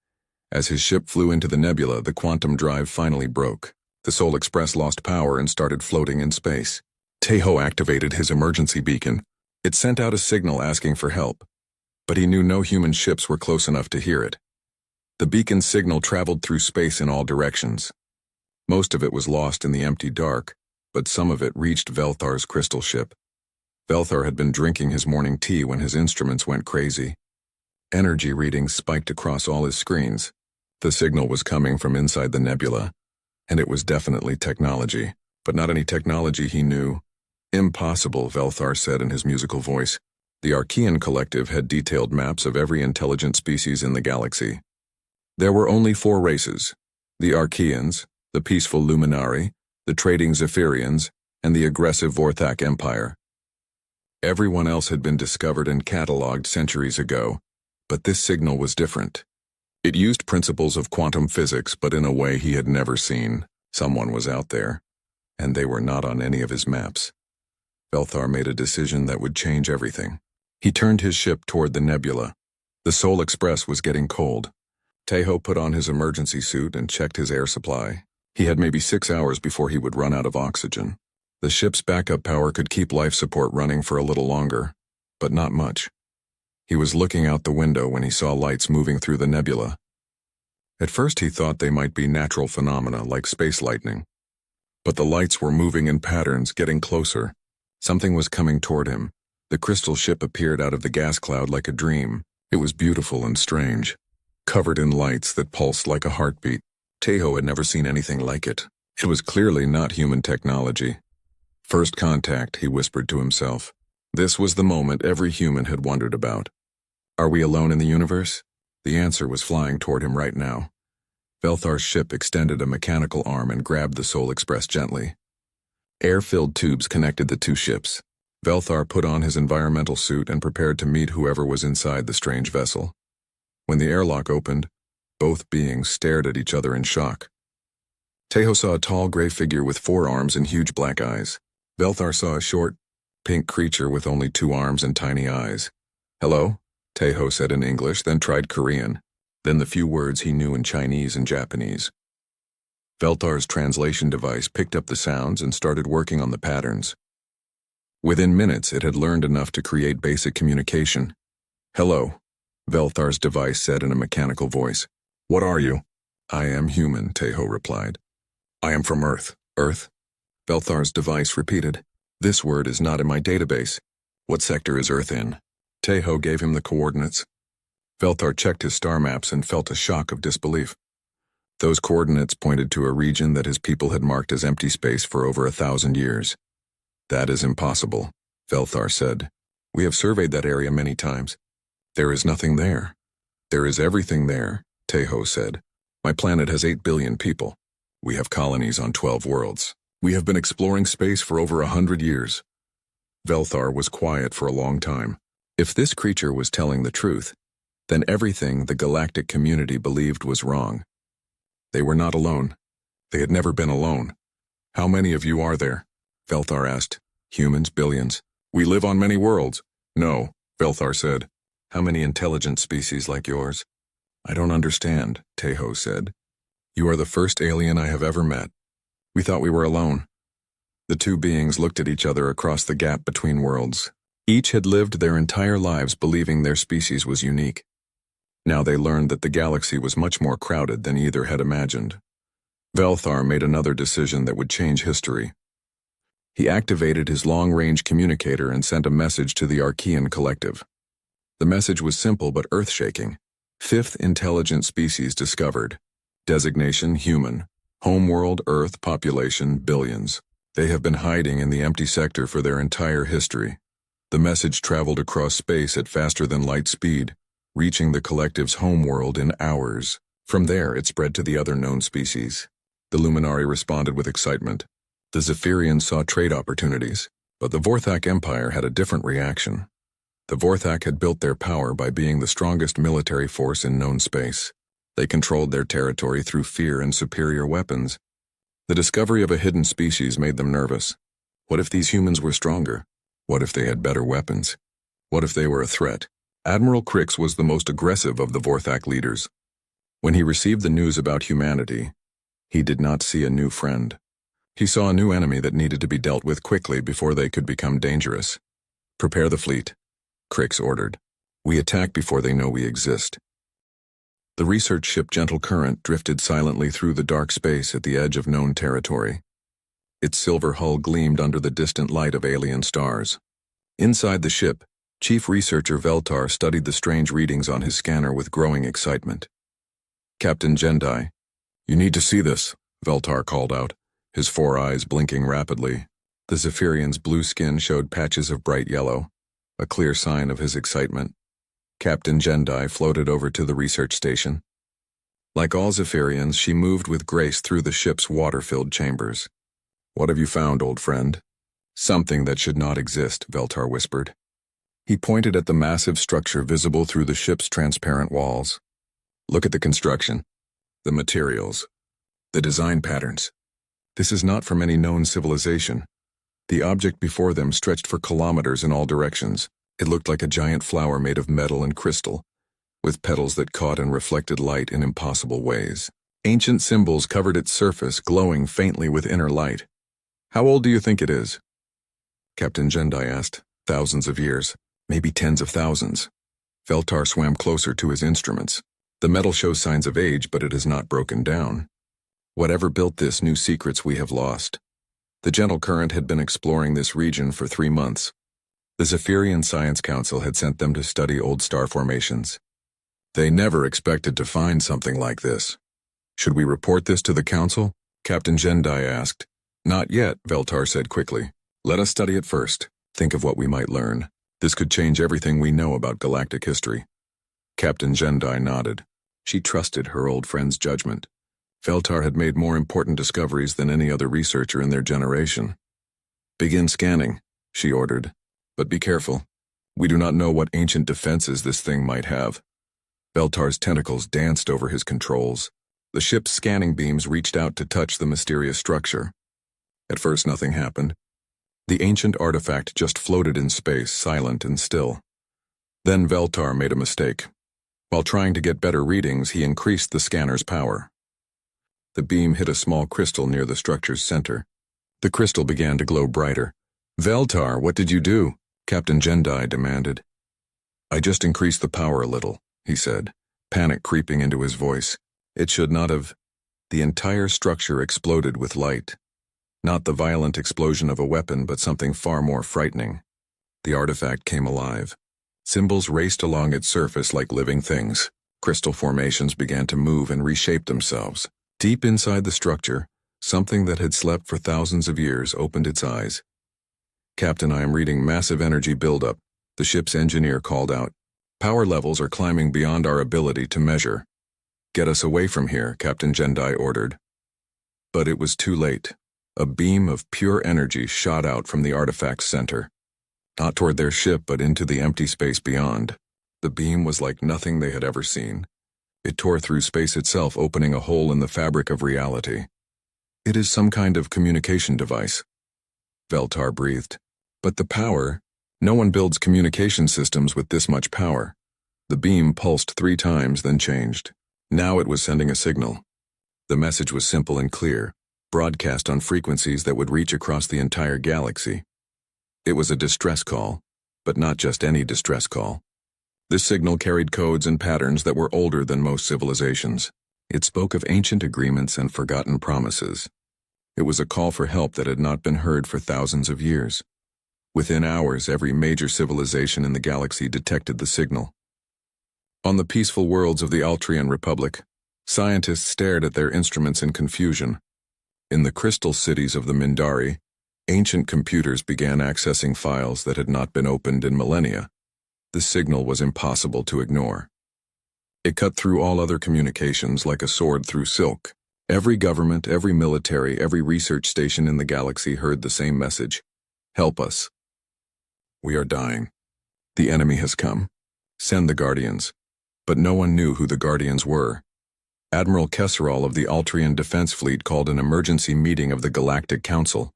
As his ship flew into the nebula, the quantum drive finally broke. The Seoul Express lost power and started floating in space. Taeho activated his emergency beacon. It sent out a signal asking for help, but he knew no human ships were close enough to hear it. The beacon's signal traveled through space in all directions. Most of it was lost in the empty dark, but some of it reached Velthar's crystal ship. Velthar had been drinking his morning tea when his instruments went crazy. Energy readings spiked across all his screens. The signal was coming from inside the nebula, and it was definitely technology, but not any technology he knew. Impossible, Velthar said in his musical voice. The Archean Collective had detailed maps of every intelligent species in the galaxy. There were only 4 races: the Archeans, the peaceful Luminari, the trading Zephyrians, and the aggressive Vorthak Empire. Everyone else had been discovered and catalogued centuries ago, but this signal was different. It used principles of quantum physics, but in a way he had never seen. Someone was out there, and they were not on any of his maps. Velthar made a decision that would change everything. He turned his ship toward the nebula. The Seoul Express was getting cold. Taeho put on his emergency suit and checked his air supply. He had maybe 6 hours before he would run out of oxygen. The ship's backup power could keep life support running for a little longer, but not much. He was looking out the window when he saw lights moving through the nebula. At first he thought they might be natural phenomena like space lightning. But the lights were moving in patterns, getting closer. Something was coming toward him. The crystal ship appeared out of the gas cloud like a dream. It was beautiful and strange, covered in lights that pulsed like a heartbeat. Taeho had never seen anything like it. It was clearly not human technology. First contact, he whispered to himself. This was the moment every human had wondered about. Are we alone in the universe? The answer was flying toward him right now. Velthar's ship extended a mechanical arm and grabbed the Seoul Express gently. Air-filled tubes connected the 2 ships. Velthar put on his environmental suit and prepared to meet whoever was inside the strange vessel. When the airlock opened, both beings stared at each other in shock. Taeho saw a tall gray figure with 4 arms and huge black eyes. Velthar saw a short, pink creature with only 2 arms and tiny eyes. Hello? Taeho said in English, then tried Korean, then the few words he knew in Chinese and Japanese. Velthar's translation device picked up the sounds and started working on the patterns. Within minutes, it had learned enough to create basic communication. Hello, Velthar's device said in a mechanical voice. What are you? I am human, Taeho replied. I am from Earth. Earth? Velthar's device repeated. This word is not in my database. What sector is Earth in? Tejo gave him the coordinates. Velthar checked his star maps and felt a shock of disbelief. Those coordinates pointed to a region that his people had marked as empty space for over 1,000 years. That is impossible, Velthar said. We have surveyed that area many times. There is nothing there. There is everything there, Tejo said. My planet has 8 billion people. We have colonies on 12 worlds. We have been exploring space for over 100 years. Velthar was quiet for a long time. If this creature was telling the truth, then everything the galactic community believed was wrong. They were not alone. They had never been alone. How many of you are there? Velthar asked. Humans, billions. We live on many worlds. No, Velthar said. How many intelligent species like yours? I don't understand, Tejo said. You are the first alien I have ever met. We thought we were alone. The two beings looked at each other across the gap between worlds. Each had lived their entire lives believing their species was unique. Now they learned that the galaxy was much more crowded than either had imagined. Velthar made another decision that would change history. He activated his long-range communicator and sent a message to the Archean Collective. The message was simple but earth-shaking. 5th intelligent species discovered. Designation human. Homeworld Earth population billions. They have been hiding in the empty sector for their entire history. The message traveled across space at faster-than-light speed, reaching the collective's homeworld in hours. From there, it spread to the other known species. The Luminari responded with excitement. The Zephyrians saw trade opportunities, but the Vorthak Empire had a different reaction. The Vorthak had built their power by being the strongest military force in known space. They controlled their territory through fear and superior weapons. The discovery of a hidden species made them nervous. What if these humans were stronger? What if they had better weapons? What if they were a threat? Admiral Crix was the most aggressive of the Vorthak leaders. When he received the news about humanity, he did not see a new friend. He saw a new enemy that needed to be dealt with quickly before they could become dangerous. Prepare the fleet, Crix ordered. We attack before they know we exist. The research ship Gentle Current drifted silently through the dark space at the edge of known territory. Its silver hull gleamed under the distant light of alien stars. Inside the ship, Chief Researcher Velthar studied the strange readings on his scanner with growing excitement. Captain Gendai, you need to see this, Velthar called out, his 4 eyes blinking rapidly. The Zephyrian's blue skin showed patches of bright yellow, a clear sign of his excitement. Captain Gendai floated over to the research station. Like all Zephyrians, she moved with grace through the ship's water-filled chambers. What have you found, old friend? Something that should not exist, Velthar whispered. He pointed at the massive structure visible through the ship's transparent walls. Look at the construction, the materials, the design patterns. This is not from any known civilization. The object before them stretched for kilometers in all directions. It looked like a giant flower made of metal and crystal, with petals that caught and reflected light in impossible ways. Ancient symbols covered its surface, glowing faintly with inner light. How old do you think it is? Captain Gendai asked. Thousands of years, maybe tens of thousands. Velthar swam closer to his instruments. The metal shows signs of age, but it has not broken down. Whatever built this knew secrets we have lost. The Gentle Current had been exploring this region for 3 months. The Zephyrian Science Council had sent them to study old star formations. They never expected to find something like this. Should we report this to the council? Captain Gendai asked. Not yet, Velthar said quickly. Let us study it first. Think of what we might learn. This could change everything we know about galactic history. Captain Gendai nodded. She trusted her old friend's judgment. Velthar had made more important discoveries than any other researcher in their generation. Begin scanning, she ordered. But be careful. We do not know what ancient defenses this thing might have. Veltar's tentacles danced over his controls. The ship's scanning beams reached out to touch the mysterious structure. At first nothing happened. The ancient artifact just floated in space, silent and still. Then Veltar made a mistake. While trying to get better readings, he increased the scanner's power. The beam hit a small crystal near the structure's center. The crystal began to glow brighter. Veltar, what did you do? Captain Gendai demanded. I just increased the power a little, he said, panic creeping into his voice. It should not have. The entire structure exploded with light. Not the violent explosion of a weapon, but something far more frightening. The artifact came alive. Symbols raced along its surface like living things. Crystal formations began to move and reshape themselves. Deep inside the structure, something that had slept for thousands of years opened its eyes. "Captain, I am reading massive energy buildup," the ship's engineer called out. "Power levels are climbing beyond our ability to measure." "Get us away from here," Captain Gendai ordered. But it was too late. A beam of pure energy shot out from the artifact's center. Not toward their ship, but into the empty space beyond. The beam was like nothing they had ever seen. It tore through space itself, opening a hole in the fabric of reality. "It is some kind of communication device," Veltar breathed. "But the power? No one builds communication systems with this much power." The beam pulsed 3 times, then changed. Now it was sending a signal. The message was simple and clear, broadcast on frequencies that would reach across the entire galaxy. It was a distress call, but not just any distress call. This signal carried codes and patterns that were older than most civilizations. It spoke of ancient agreements and forgotten promises. It was a call for help that had not been heard for thousands of years. Within hours, every major civilization in the galaxy detected the signal. On the peaceful worlds of the Altrian Republic, scientists stared at their instruments in confusion. In the crystal cities of the Mindari, ancient computers began accessing files that had not been opened in millennia. The signal was impossible to ignore. It cut through all other communications like a sword through silk. Every government, every military, every research station in the galaxy heard the same message: "Help us. We are dying. The enemy has come. Send the Guardians." But no one knew who the Guardians were. Admiral Kesserol of the Altrian Defense Fleet called an emergency meeting of the Galactic Council.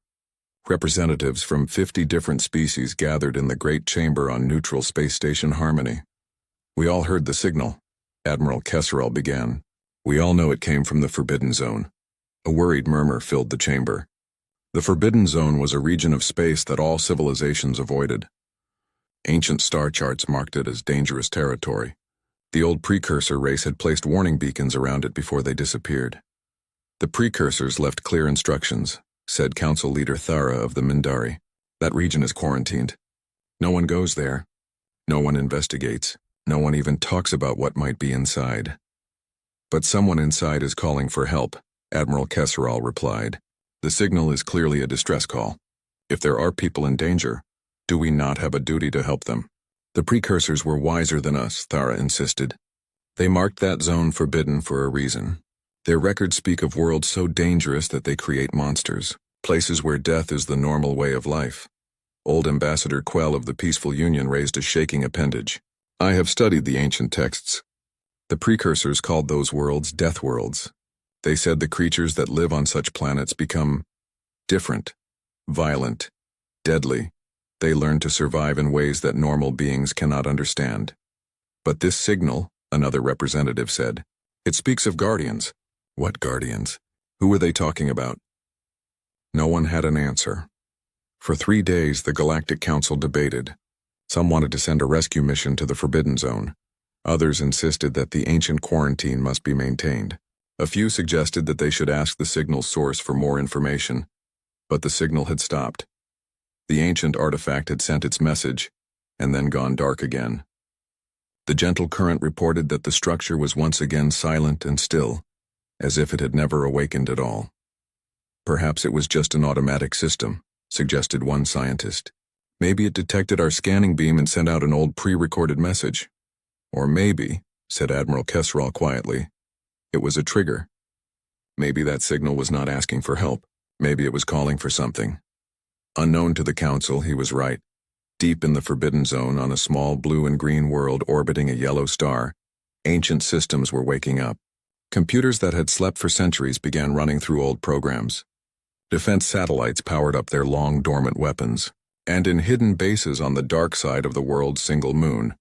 Representatives from 50 different species gathered in the Great Chamber on neutral Space Station Harmony. "We all heard the signal," Admiral Kesserol began. "We all know it came from the Forbidden Zone." A worried murmur filled the chamber. The Forbidden Zone was a region of space that all civilizations avoided. Ancient star charts marked it as dangerous territory. The old precursor race had placed warning beacons around it before they disappeared. "The precursors left clear instructions," said Council Leader Thara of the Mindari. "That region is quarantined. No one goes there. No one investigates. No one even talks about what might be inside." "But someone inside is calling for help," Admiral Kesserol replied. "The signal is clearly a distress call. If there are people in danger, do we not have a duty to help them?" "The precursors were wiser than us," Thara insisted. "They marked that zone forbidden for a reason. Their records speak of worlds so dangerous that they create monsters, places where death is the normal way of life." Old Ambassador Quell of the Peaceful Union raised a shaking appendage. "I have studied the ancient texts. The precursors called those worlds death worlds. They said the creatures that live on such planets become different, violent, deadly. They learn to survive in ways that normal beings cannot understand." "But this signal," another representative said, "it speaks of guardians." "What guardians? Who were they talking about?" No one had an answer. For 3 days, the Galactic Council debated. Some wanted to send a rescue mission to the Forbidden Zone. Others insisted that the ancient quarantine must be maintained. A few suggested that they should ask the signal's source for more information, but the signal had stopped. The ancient artifact had sent its message, and then gone dark again. The gentle current reported that the structure was once again silent and still, as if it had never awakened at all. "Perhaps it was just an automatic system," suggested one scientist. "Maybe it detected our scanning beam and sent out an old pre-recorded message." "Or maybe," said Admiral Kesserol quietly, "it was a trigger. Maybe that signal was not asking for help. Maybe it was calling for something." Unknown to the Council, he was right. Deep in the Forbidden Zone, on a small blue and green world orbiting a yellow star, ancient systems were waking up. Computers that had slept for centuries began running through old programs. Defense satellites powered up their long dormant weapons. And in hidden bases on the dark side of the world's single moon,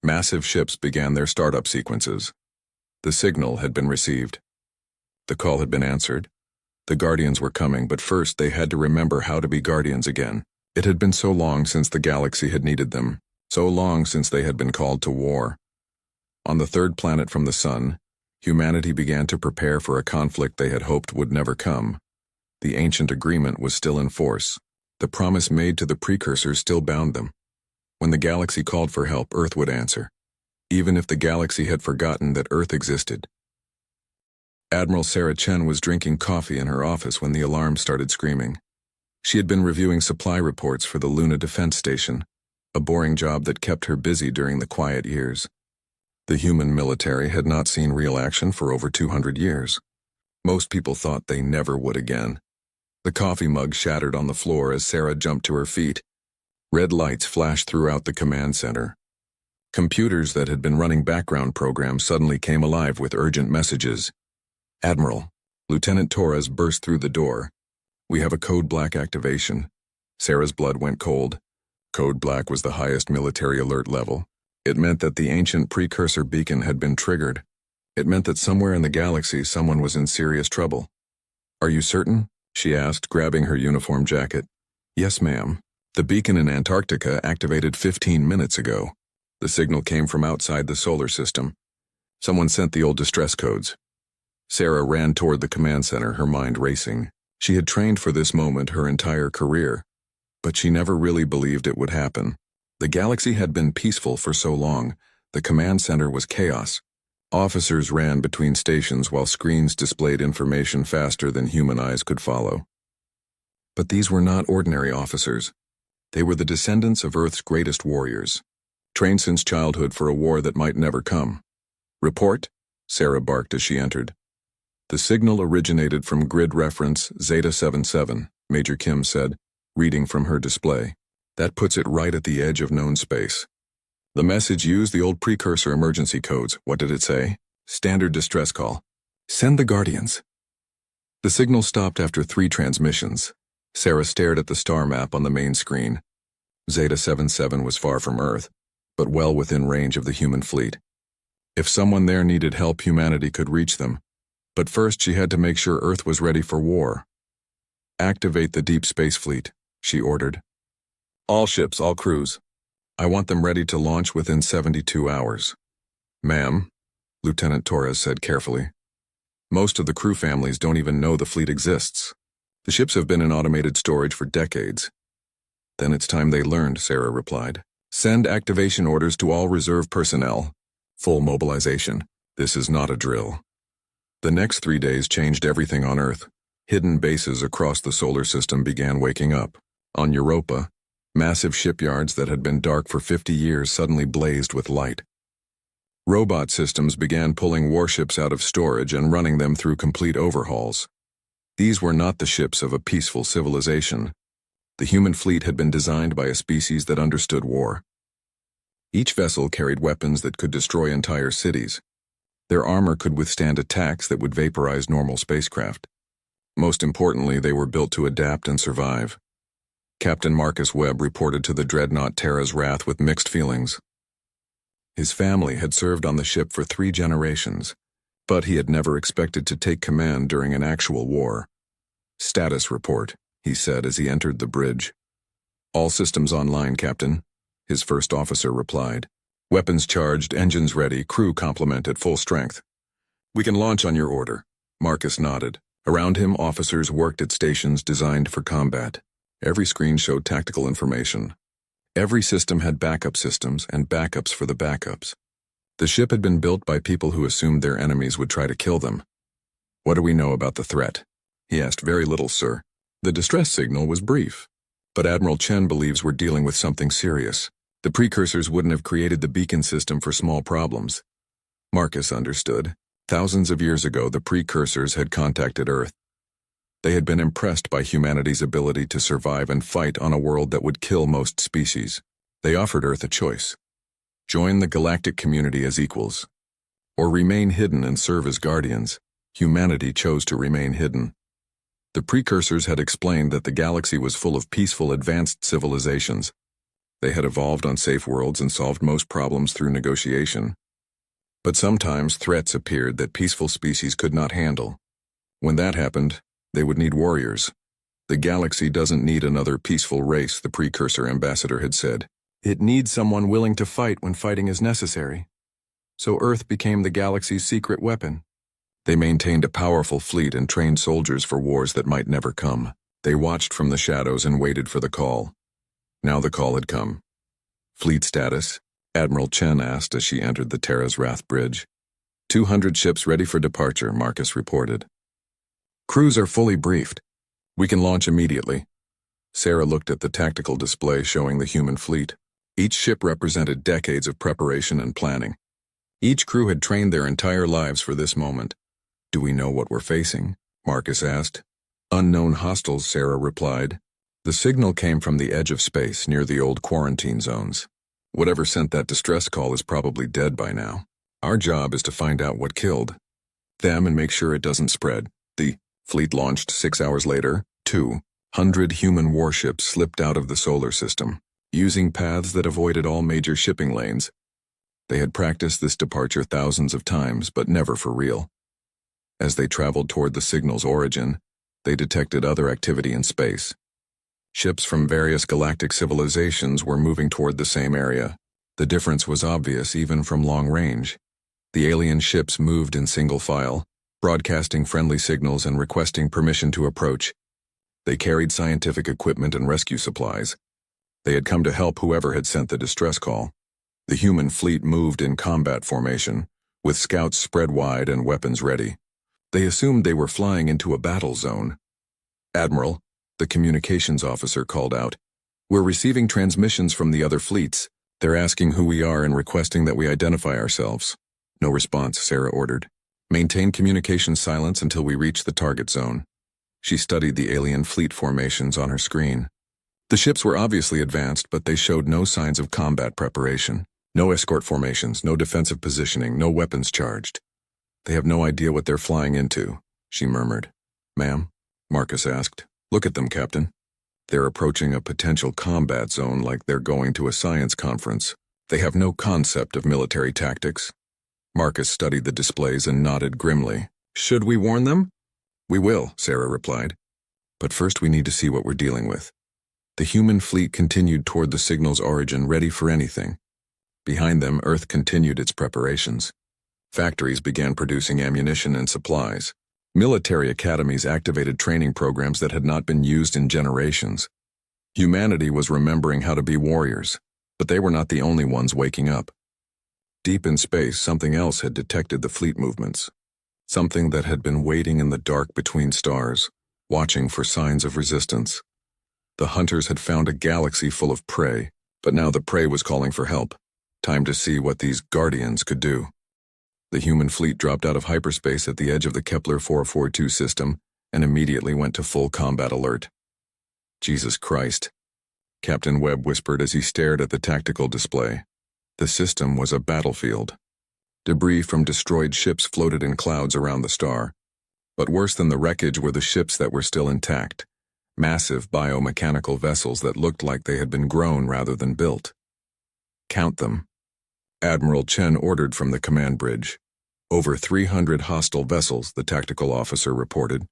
massive ships began their startup sequences. The signal had been received. The call had been answered. The Guardians were coming, but first they had to remember how to be Guardians again. It had been so long since the galaxy had needed them, so long since they had been called to war. On the 3rd planet from the sun, humanity began to prepare for a conflict they had hoped would never come. The ancient agreement was still in force. The promise made to the precursors still bound them. When the galaxy called for help, Earth would answer, even if the galaxy had forgotten that Earth existed. Admiral Sarah Chen was drinking coffee in her office when the alarm started screaming. She had been reviewing supply reports for the Luna Defense Station, a boring job that kept her busy during the quiet years. The human military had not seen real action for over 200 years. Most people thought they never would again. The coffee mug shattered on the floor as Sarah jumped to her feet. Red lights flashed throughout the command center. Computers that had been running background programs suddenly came alive with urgent messages. Admiral, Lieutenant Torres burst through the door. We have a Code Black activation. Sarah's blood went cold. Code Black was the highest military alert level. It meant that the ancient precursor beacon had been triggered. It meant that somewhere in the galaxy someone was in serious trouble. Are you certain? She asked, grabbing her uniform jacket. Yes, ma'am. The beacon in Antarctica activated 15 minutes ago. The signal came from outside the solar system. Someone sent the old distress codes. Sarah ran toward the command center, her mind racing. She had trained for this moment her entire career, but she never really believed it would happen. The galaxy had been peaceful for so long. The command center was chaos. Officers ran between stations while screens displayed information faster than human eyes could follow. But these were not ordinary officers. They were the descendants of Earth's greatest warriors, trained since childhood for a war that might never come. Report, Sarah barked as she entered. The signal originated from grid reference Zeta 77, Major Kim said, reading from her display. That puts it right at the edge of known space. The message used the old precursor emergency codes. What did it say? Standard distress call. Send the Guardians. The signal stopped after 3 transmissions. Sarah stared at the star map on the main screen. Zeta 77 was far from Earth, but well within range of the human fleet. If someone there needed help, humanity could reach them. But first she had to make sure Earth was ready for war. Activate the Deep Space Fleet, she ordered. All ships, all crews. I want them ready to launch within 72 hours. Ma'am, Lieutenant Torres said carefully. Most of the crew families don't even know the fleet exists. The ships have been in automated storage for decades. Then it's time they learned, Sarah replied. Send activation orders to all reserve personnel. Full mobilization. This is not a drill. The next 3 days changed everything on Earth. Hidden bases across the solar system began waking up. On Europa, massive shipyards that had been dark for 50 years suddenly blazed with light. Robot systems began pulling warships out of storage and running them through complete overhauls. These were not the ships of a peaceful civilization. The human fleet had been designed by a species that understood war. Each vessel carried weapons that could destroy entire cities. Their armor could withstand attacks that would vaporize normal spacecraft. Most importantly, they were built to adapt and survive. Captain Marcus Webb reported to the dreadnought Terra's Wrath with mixed feelings. His family had served on the ship for 3 generations, but he had never expected to take command during an actual war. Status report, he said as he entered the bridge. All systems online, Captain, his first officer replied. Weapons charged, engines ready, crew complement at full strength. We can launch on your order. Marcus nodded. Around him, officers worked at stations designed for combat. Every screen showed tactical information. Every system had backup systems and backups for the backups. The ship had been built by people who assumed their enemies would try to kill them. What do we know about the threat? He asked. Very little, sir. The distress signal was brief. But Admiral Chen believes we're dealing with something serious. The precursors wouldn't have created the beacon system for small problems. Marcus understood. Thousands of years ago, the precursors had contacted Earth. They had been impressed by humanity's ability to survive and fight on a world that would kill most species. They offered Earth a choice. Join the galactic community as equals, or remain hidden and serve as guardians. Humanity chose to remain hidden. The precursors had explained that the galaxy was full of peaceful, advanced civilizations. They had evolved on safe worlds and solved most problems through negotiation. But sometimes threats appeared that peaceful species could not handle. When that happened, they would need warriors. The galaxy doesn't need another peaceful race, the precursor ambassador had said. It needs someone willing to fight when fighting is necessary. So Earth became the galaxy's secret weapon. They maintained a powerful fleet and trained soldiers for wars that might never come. They watched from the shadows and waited for the call. Now the call had come. Fleet status, Admiral Chen asked as she entered the Terra's Wrath Bridge. 200 ships ready for departure, Marcus reported. Crews are fully briefed. We can launch immediately. Sarah looked at the tactical display showing the human fleet. Each ship represented decades of preparation and planning. Each crew had trained their entire lives for this moment. Do we know what we're facing? Marcus asked. Unknown hostiles, Sarah replied. The signal came from the edge of space near the old quarantine zones. Whatever sent that distress call is probably dead by now. Our job is to find out what killed them and make sure it doesn't spread. The fleet launched 6 hours later. 200 human warships slipped out of the solar system, using paths that avoided all major shipping lanes. They had practiced this departure thousands of times, but never for real. As they traveled toward the signal's origin, they detected other activity in space. Ships from various galactic civilizations were moving toward the same area. The difference was obvious even from long range. The alien ships moved in single file, broadcasting friendly signals and requesting permission to approach. They carried scientific equipment and rescue supplies. They had come to help whoever had sent the distress call. The human fleet moved in combat formation, with scouts spread wide and weapons ready. They assumed they were flying into a battle zone. Admiral, the communications officer called out, "We're receiving transmissions from the other fleets. They're asking who we are and requesting that we identify ourselves." No response, Sarah ordered. "Maintain communication silence until we reach the target zone." She studied the alien fleet formations on her screen. The ships were obviously advanced, but they showed no signs of combat preparation. No escort formations, no defensive positioning, no weapons charged. "They have no idea what they're flying into," she murmured. "Ma'am?" Marcus asked. "Look at them, Captain. They're approaching a potential combat zone like they're going to a science conference. They have no concept of military tactics." Marcus studied the displays and nodded grimly. "Should we warn them?" "We will," Sarah replied. "But first we need to see what we're dealing with." The human fleet continued toward the signal's origin, ready for anything. Behind them, Earth continued its preparations. Factories began producing ammunition and supplies. Military academies activated training programs that had not been used in generations. Humanity was remembering how to be warriors, but they were not the only ones waking up. Deep in space, something else had detected the fleet movements. Something that had been waiting in the dark between stars, watching for signs of resistance. The hunters had found a galaxy full of prey, but now the prey was calling for help. Time to see what these guardians could do. The human fleet dropped out of hyperspace at the edge of the Kepler 442 system and immediately went to full combat alert. "Jesus Christ," Captain Webb whispered as he stared at the tactical display. The system was a battlefield. Debris from destroyed ships floated in clouds around the star. But worse than the wreckage were the ships that were still intact. Massive biomechanical vessels that looked like they had been grown rather than built. "Count them," Admiral Chen ordered from the command bridge. "Over 300 hostile vessels," the tactical officer reported.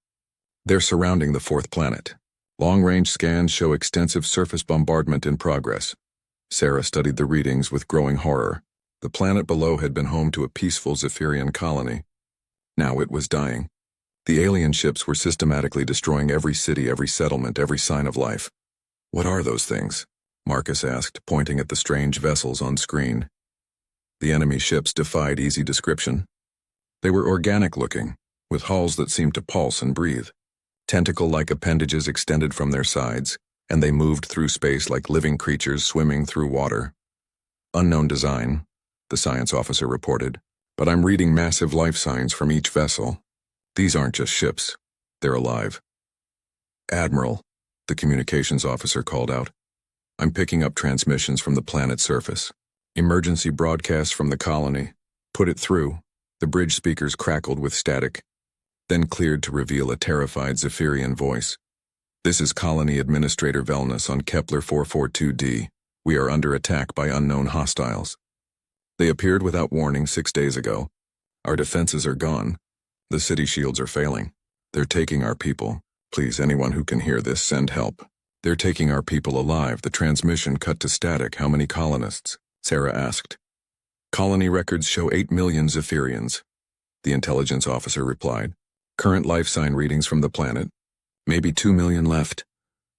"They're surrounding the fourth planet. Long-range scans show extensive surface bombardment in progress." Sarah studied the readings with growing horror. The planet below had been home to a peaceful Zephyrian colony. Now it was dying. The alien ships were systematically destroying every city, every settlement, every sign of life. "What are those things?" Marcus asked, pointing at the strange vessels on screen. The enemy ships defied easy description. They were organic-looking, with hulls that seemed to pulse and breathe. Tentacle-like appendages extended from their sides, and they moved through space like living creatures swimming through water. "Unknown design," the science officer reported, "but I'm reading massive life signs from each vessel. These aren't just ships. They're alive." "Admiral," the communications officer called out, "I'm picking up transmissions from the planet's surface. Emergency broadcasts from the colony. Put it through." The bridge speakers crackled with static, then cleared to reveal a terrified Zephyrian voice. "This is Colony Administrator Velnus on Kepler 442d. We are under attack by unknown hostiles. They appeared without warning 6 days ago. Our defenses are gone. The city shields are failing. They're taking our people. Please, anyone who can hear this, send help. They're taking our people alive." The transmission cut to static. "How many colonists?" Sarah asked. "Colony records show 8 million Zephyrians," the intelligence officer replied. "Current life sign readings from the planet. Maybe 2 million left."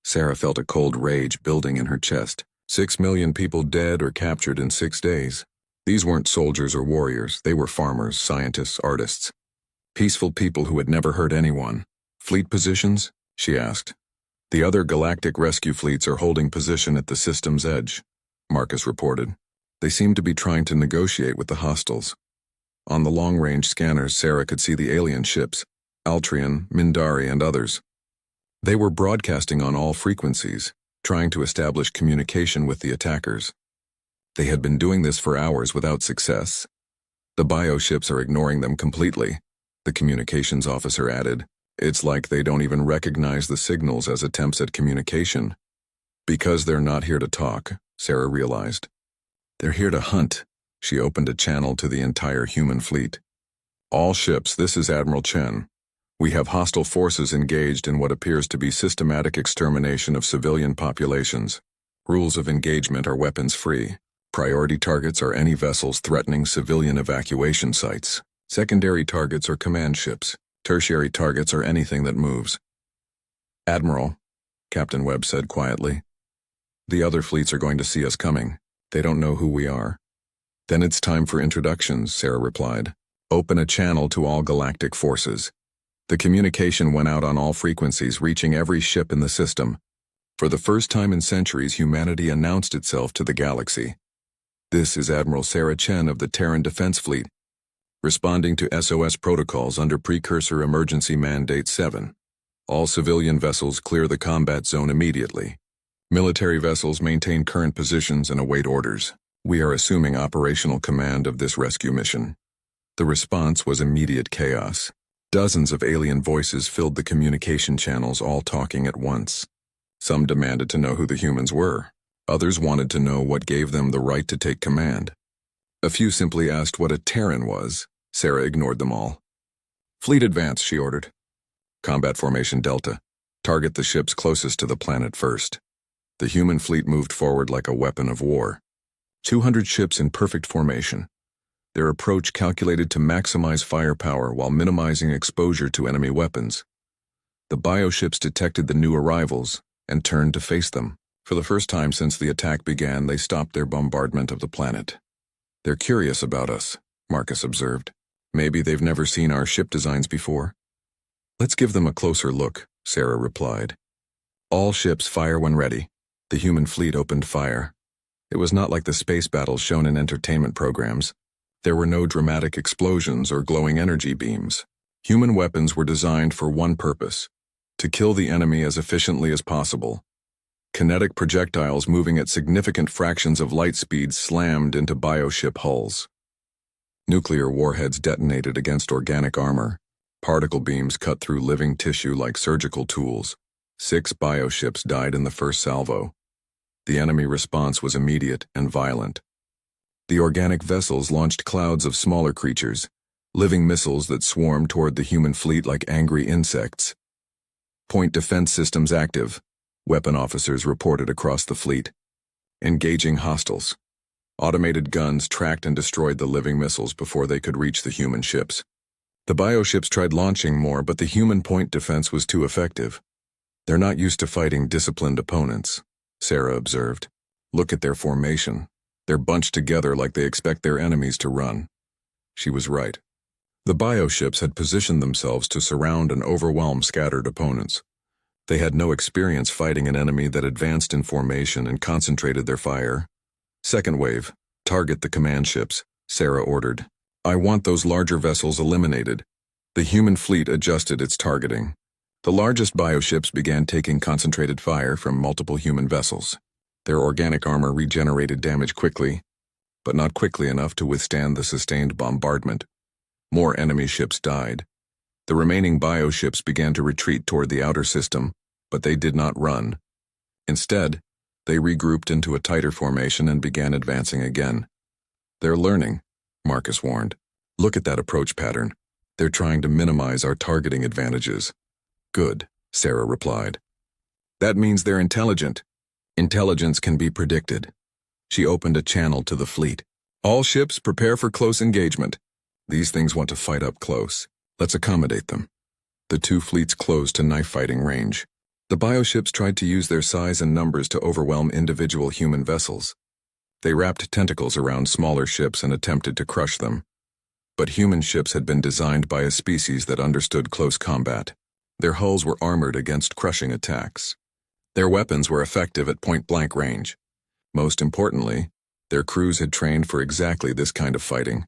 Sarah felt a cold rage building in her chest. 6 million people dead or captured in 6 days. These weren't soldiers or warriors, they were farmers, scientists, artists. Peaceful people who had never hurt anyone. Fleet positions? She asked. The other galactic rescue fleets are holding position at the system's edge, Marcus reported. They seem to be trying to negotiate with the hostiles. On the long-range scanners, Sarah could see the alien ships, Altrian, Mindari, and others. They were broadcasting on all frequencies, trying to establish communication with the attackers. They had been doing this for hours without success. The bioships are ignoring them completely, the communications officer added. It's like they don't even recognize the signals as attempts at communication. Because they're not here to talk, Sarah realized. They're here to hunt. She opened a channel to the entire human fleet. All ships, this is Admiral Chen. We have hostile forces engaged in what appears to be systematic extermination of civilian populations. Rules of engagement are weapons-free. Priority targets are any vessels threatening civilian evacuation sites. Secondary targets are command ships. Tertiary targets are anything that moves. Admiral, Captain Webb said quietly. The other fleets are going to see us coming. They don't know who we are. Then it's time for introductions, Sarah replied. Open a channel to all galactic forces. The communication went out on all frequencies, reaching every ship in the system. For the first time in centuries, humanity announced itself to the galaxy. This is Admiral Sarah Chen of the Terran Defense Fleet, responding to SOS protocols under Precursor Emergency Mandate 7. All civilian vessels clear the combat zone immediately. Military vessels maintain current positions and await orders. We are assuming operational command of this rescue mission. The response was immediate chaos. Dozens of alien voices filled the communication channels, all talking at once. Some demanded to know who the humans were. Others wanted to know what gave them the right to take command. A few simply asked what a Terran was. Sarah ignored them all. Fleet advance, she ordered. Combat formation Delta. Target the ships closest to the planet first. The human fleet moved forward like a weapon of war. 200 ships in perfect formation. Their approach calculated to maximize firepower while minimizing exposure to enemy weapons. The bioships detected the new arrivals and turned to face them. For the first time since the attack began, they stopped their bombardment of the planet. They're curious about us, Marcus observed. Maybe they've never seen our ship designs before. Let's give them a closer look, Sarah replied. All ships fire when ready. The human fleet opened fire. It was not like the space battles shown in entertainment programs. There were no dramatic explosions or glowing energy beams. Human weapons were designed for one purpose: to kill the enemy as efficiently as possible. Kinetic projectiles moving at significant fractions of light speed slammed into bioship hulls. Nuclear warheads detonated against organic armor. Particle beams cut through living tissue like surgical tools. 6 bioships died in the first salvo. The enemy response was immediate and violent. The organic vessels launched clouds of smaller creatures, living missiles that swarmed toward the human fleet like angry insects. Point defense systems active, weapon officers reported across the fleet. Engaging hostiles. Automated guns tracked and destroyed the living missiles before they could reach the human ships. The bioships tried launching more, but the human point defense was too effective. They're not used to fighting disciplined opponents, Sarah observed. Look at their formation. They're bunched together like they expect their enemies to run. She was right. The bioships had positioned themselves to surround and overwhelm scattered opponents. They had no experience fighting an enemy that advanced in formation and concentrated their fire. Second wave, target the command ships, Sarah ordered. I want those larger vessels eliminated. The human fleet adjusted its targeting. The largest bioships began taking concentrated fire from multiple human vessels. Their organic armor regenerated damage quickly, but not quickly enough to withstand the sustained bombardment. More enemy ships died. The remaining bioships began to retreat toward the outer system, but they did not run. Instead, they regrouped into a tighter formation and began advancing again. They're learning, Marcus warned. Look at that approach pattern. They're trying to minimize our targeting advantages. Good, Sarah replied. That means they're intelligent. Intelligence can be predicted. She opened a channel to the fleet. All ships prepare for close engagement. These things want to fight up close. Let's accommodate them. The 2 fleets closed to knife-fighting range. The bioships tried to use their size and numbers to overwhelm individual human vessels. They wrapped tentacles around smaller ships and attempted to crush them. But human ships had been designed by a species that understood close combat. Their hulls were armored against crushing attacks. Their weapons were effective at point-blank range. Most importantly, their crews had trained for exactly this kind of fighting.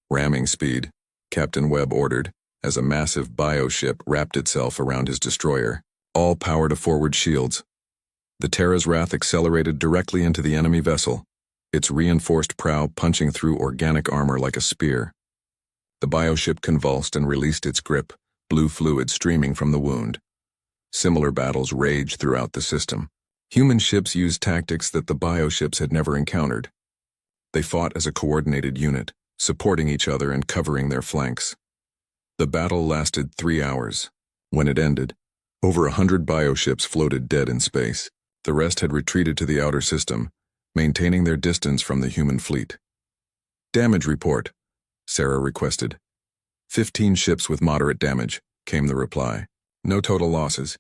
Ramming speed, Captain Webb ordered, as a massive bioship wrapped itself around his destroyer, all power to forward shields. The Terra's wrath accelerated directly into the enemy vessel, its reinforced prow punching through organic armor like a spear. The bioship convulsed and released its grip, blue fluid streaming from the wound. Similar battles raged throughout the system. Human ships used tactics that the bioships had never encountered. They fought as a coordinated unit, supporting each other and covering their flanks. The battle lasted 3 hours. When it ended, over 100 bioships floated dead in space. The rest had retreated to the outer system, maintaining their distance from the human fleet. "Damage report," Sarah requested. 15 ships with moderate damage, came the reply. "No total losses.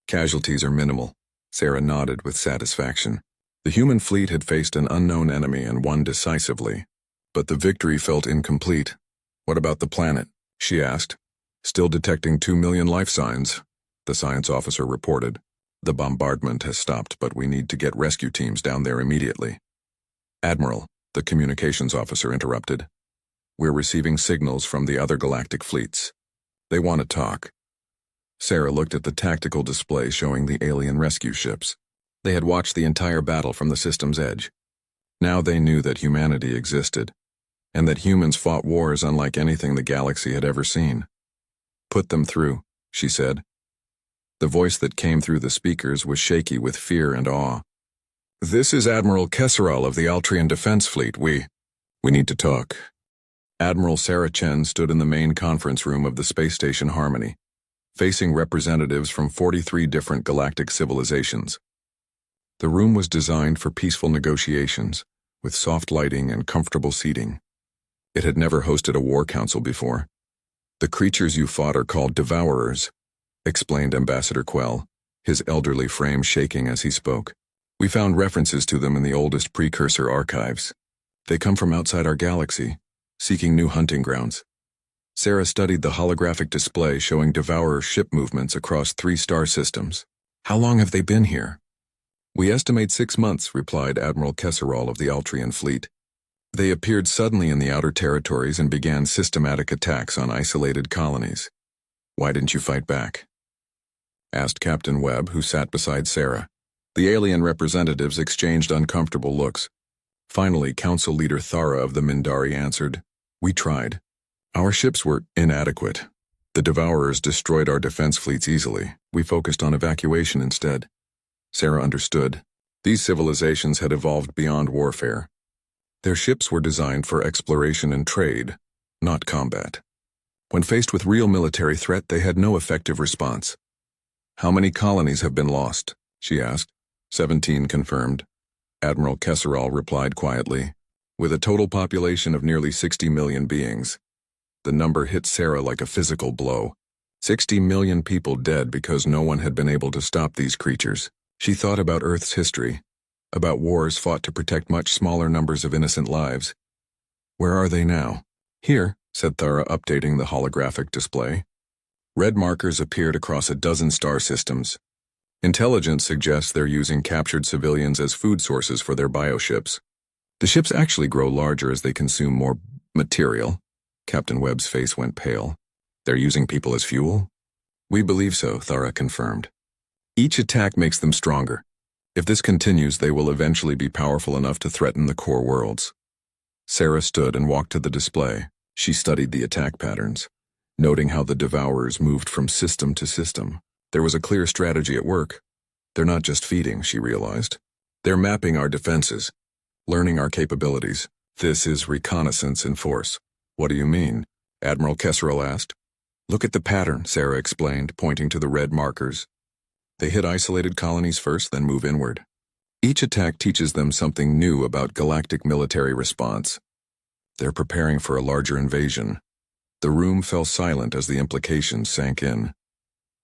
Casualties are minimal." Sarah nodded with satisfaction. The human fleet had faced an unknown enemy and won decisively. But the victory felt incomplete. "What about the planet?" she asked. "Still detecting 2 million life signs," the science officer reported. "The bombardment has stopped, but we need to get rescue teams down there immediately." "Admiral," the communications officer interrupted. "We're receiving signals from the other galactic fleets. They want to talk." Sarah looked at the tactical display showing the alien rescue ships. They had watched the entire battle from the system's edge. Now they knew that humanity existed, and that humans fought wars unlike anything the galaxy had ever seen. "Put them through," she said. The voice that came through the speakers was shaky with fear and awe. "This is Admiral Kesseral of the Altrian Defense Fleet. We need to talk." Admiral Sarah Chen stood in the main conference room of the space station Harmony, facing representatives from 43 different galactic civilizations. The room was designed for peaceful negotiations, with soft lighting and comfortable seating. It had never hosted a war council before. "The creatures you fought are called Devourers," explained Ambassador Quell, his elderly frame shaking as he spoke. "We found references to them in the oldest precursor archives. They come from outside our galaxy, seeking new hunting grounds." Sarah studied the holographic display showing Devourer ship movements across 3 star systems. "How long have they been here?" "We estimate 6 months," replied Admiral Kesseral of the Altrian fleet. "They appeared suddenly in the outer territories and began systematic attacks on isolated colonies." "Why didn't you fight back?" asked Captain Webb, who sat beside Sarah. The alien representatives exchanged uncomfortable looks. Finally, Council Leader Thara of the Mindari answered, "We tried. Our ships were inadequate. The Devourers destroyed our defense fleets easily. We focused on evacuation instead." Sarah understood. These civilizations had evolved beyond warfare. Their ships were designed for exploration and trade, not combat. When faced with real military threat, they had no effective response. "How many colonies have been lost?" she asked. 17 confirmed. Admiral Kesseral replied quietly. "With a total population of nearly 60 million beings." The number hit Sarah like a physical blow. 60 million people dead because no one had been able to stop these creatures. She thought about Earth's history, about wars fought to protect much smaller numbers of innocent lives. "Where are they now?" "Here," said Thara, updating the holographic display. Red markers appeared across a dozen star systems. Intelligence suggests they're using captured civilians as food sources for their bioships. The ships actually grow larger as they consume more material. Captain Webb's face went pale. "They're using people as fuel?" "We believe so," Thara confirmed. "Each attack makes them stronger. If this continues, they will eventually be powerful enough to threaten the core worlds." Sarah stood and walked to the display. She studied the attack patterns, noting how the Devourers moved from system to system. There was a clear strategy at work. They're not just feeding, she realized. They're mapping our defenses, learning our capabilities. This is reconnaissance in force. "What do you mean?" Admiral Kesseral asked. "Look at the pattern," Sarah explained, pointing to the red markers. "They hit isolated colonies first, then move inward. Each attack teaches them something new about galactic military response. They're preparing for a larger invasion." The room fell silent as the implications sank in.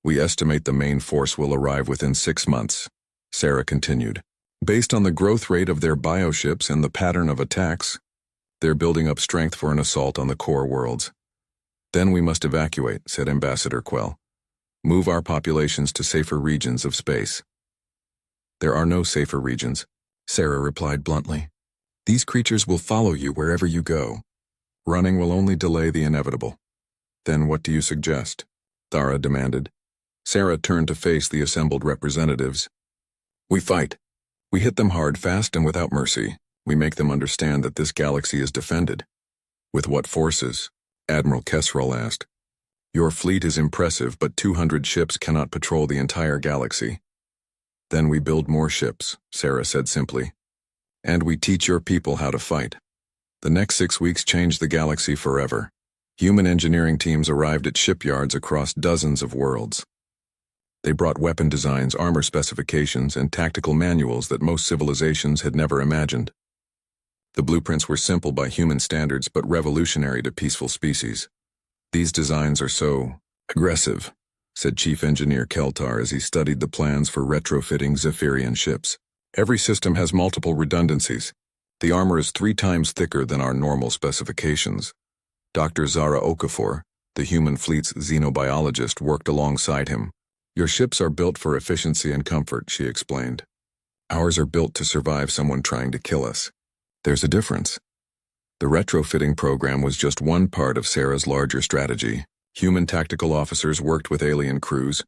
We estimate the main force will arrive within 6 months, Sarah continued. Based on the growth rate of their bioships and the pattern of attacks, they're building up strength for an assault on the core worlds. Then we must evacuate, said Ambassador Quell. Move our populations to safer regions of space. There are no safer regions, Sarah replied bluntly. These creatures will follow you wherever you go. Running will only delay the inevitable. Then what do you suggest? Thara demanded. Sarah turned to face the assembled representatives. We fight. We hit them hard, fast, and without mercy. We make them understand that this galaxy is defended. With what forces? Admiral Kesrel asked. Your fleet is impressive, but 200 ships cannot patrol the entire galaxy. Then we build more ships, Sarah said simply. And we teach your people how to fight. The next 6 weeks changed the galaxy forever. Human engineering teams arrived at shipyards across dozens of worlds. They brought weapon designs, armor specifications, and tactical manuals that most civilizations had never imagined. The blueprints were simple by human standards but revolutionary to peaceful species. These designs are so aggressive, said Chief Engineer Keltar as he studied the plans for retrofitting Zephyrian ships. Every system has multiple redundancies. The armor is 3 times thicker than our normal specifications. Dr. Zara Okafor, the human fleet's xenobiologist, worked alongside him. Your ships are built for efficiency and comfort, she explained. Ours are built to survive someone trying to kill us. There's a difference. The retrofitting program was just one part of Sarah's larger strategy. Human tactical officers worked with alien crews,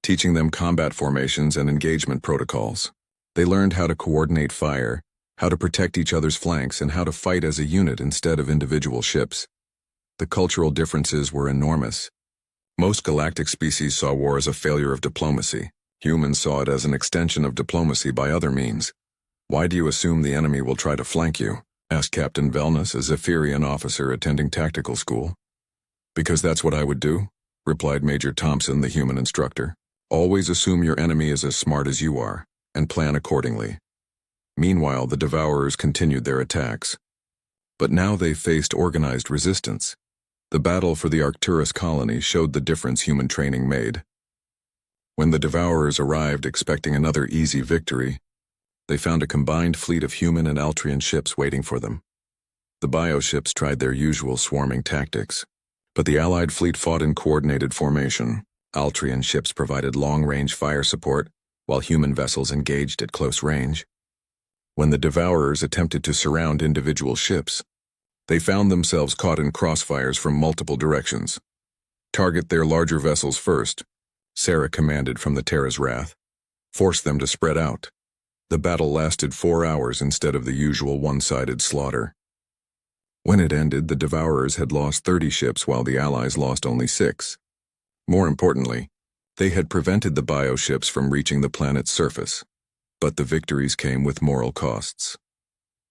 teaching them combat formations and engagement protocols. They learned how to coordinate fire, how to protect each other's flanks, and how to fight as a unit instead of individual ships. The cultural differences were enormous. Most galactic species saw war as a failure of diplomacy. Humans saw it as an extension of diplomacy by other means. Why do you assume the enemy will try to flank you? Asked Captain Velnus, a Zephyrian officer attending tactical school. Because that's what I would do, replied Major Thompson, the human instructor. Always assume your enemy is as smart as you are, and plan accordingly. Meanwhile, the Devourers continued their attacks. But now they faced organized resistance. The battle for the Arcturus colony showed the difference human training made. When the Devourers arrived expecting another easy victory, they found a combined fleet of human and Altrian ships waiting for them. The bioships tried their usual swarming tactics, but the Allied fleet fought in coordinated formation. Altrian ships provided long-range fire support, while human vessels engaged at close range. When the Devourers attempted to surround individual ships, they found themselves caught in crossfires from multiple directions. Target their larger vessels first, Sarah commanded from the Terra's Wrath. Force them to spread out. The battle lasted 4 hours instead of the usual one-sided slaughter. When it ended, the Devourers had lost 30 ships while the Allies lost only 6. More importantly, they had prevented the bioships from reaching the planet's surface. But the victories came with moral costs.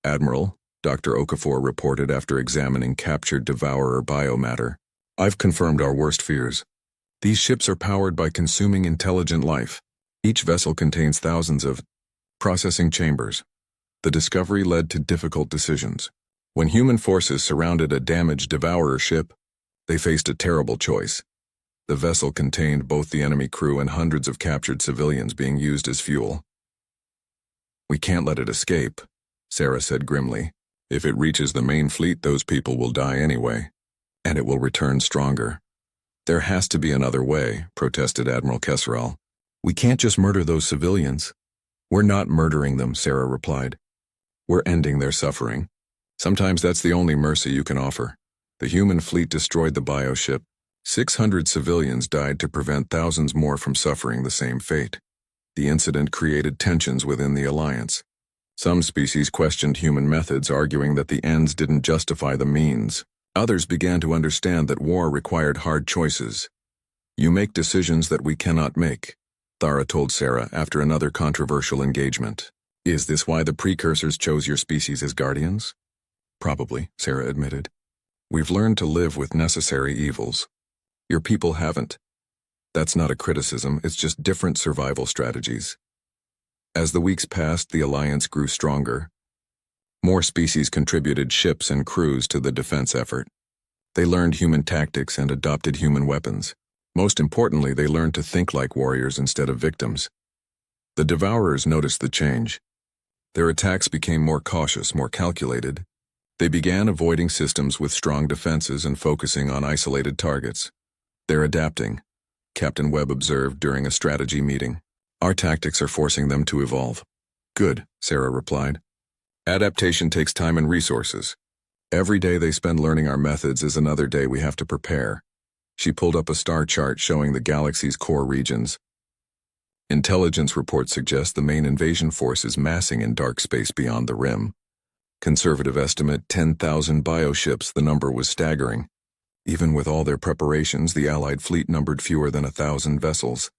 Admiral, Dr. Okafor reported after examining captured Devourer biomatter. I've confirmed our worst fears. These ships are powered by consuming intelligent life. Each vessel contains thousands of processing chambers. The discovery led to difficult decisions. When human forces surrounded a damaged Devourer ship, they faced a terrible choice. The vessel contained both the enemy crew and hundreds of captured civilians being used as fuel. We can't let it escape, Sarah said grimly. If it reaches the main fleet, those people will die anyway, and it will return stronger. There has to be another way, protested Admiral Kesrel. We can't just murder those civilians. We're not murdering them, Sarah replied. We're ending their suffering. Sometimes that's the only mercy you can offer. The human fleet destroyed the bioship. 600 civilians died to prevent thousands more from suffering the same fate. The incident created tensions within the Alliance. Some species questioned human methods, arguing that the ends didn't justify the means. Others began to understand that war required hard choices. You make decisions that we cannot make, Thara told Sarah after another controversial engagement. Is this why the precursors chose your species as guardians? Probably, Sarah admitted. We've learned to live with necessary evils. Your people haven't. That's not a criticism, it's just different survival strategies. As the weeks passed, the Alliance grew stronger. More species contributed ships and crews to the defense effort. They learned human tactics and adopted human weapons. Most importantly, they learned to think like warriors instead of victims. The Devourers noticed the change. Their attacks became more cautious, more calculated. They began avoiding systems with strong defenses and focusing on isolated targets. They're adapting, Captain Webb observed during a strategy meeting. Our tactics are forcing them to evolve. Good, Sarah replied. Adaptation takes time and resources. Every day they spend learning our methods is another day we have to prepare. She pulled up a star chart showing the galaxy's core regions. Intelligence reports suggest the main invasion force is massing in dark space beyond the rim. Conservative estimate, 10,000 bioships. The number was staggering. Even with all their preparations, the Allied fleet numbered fewer than 1,000 vessels.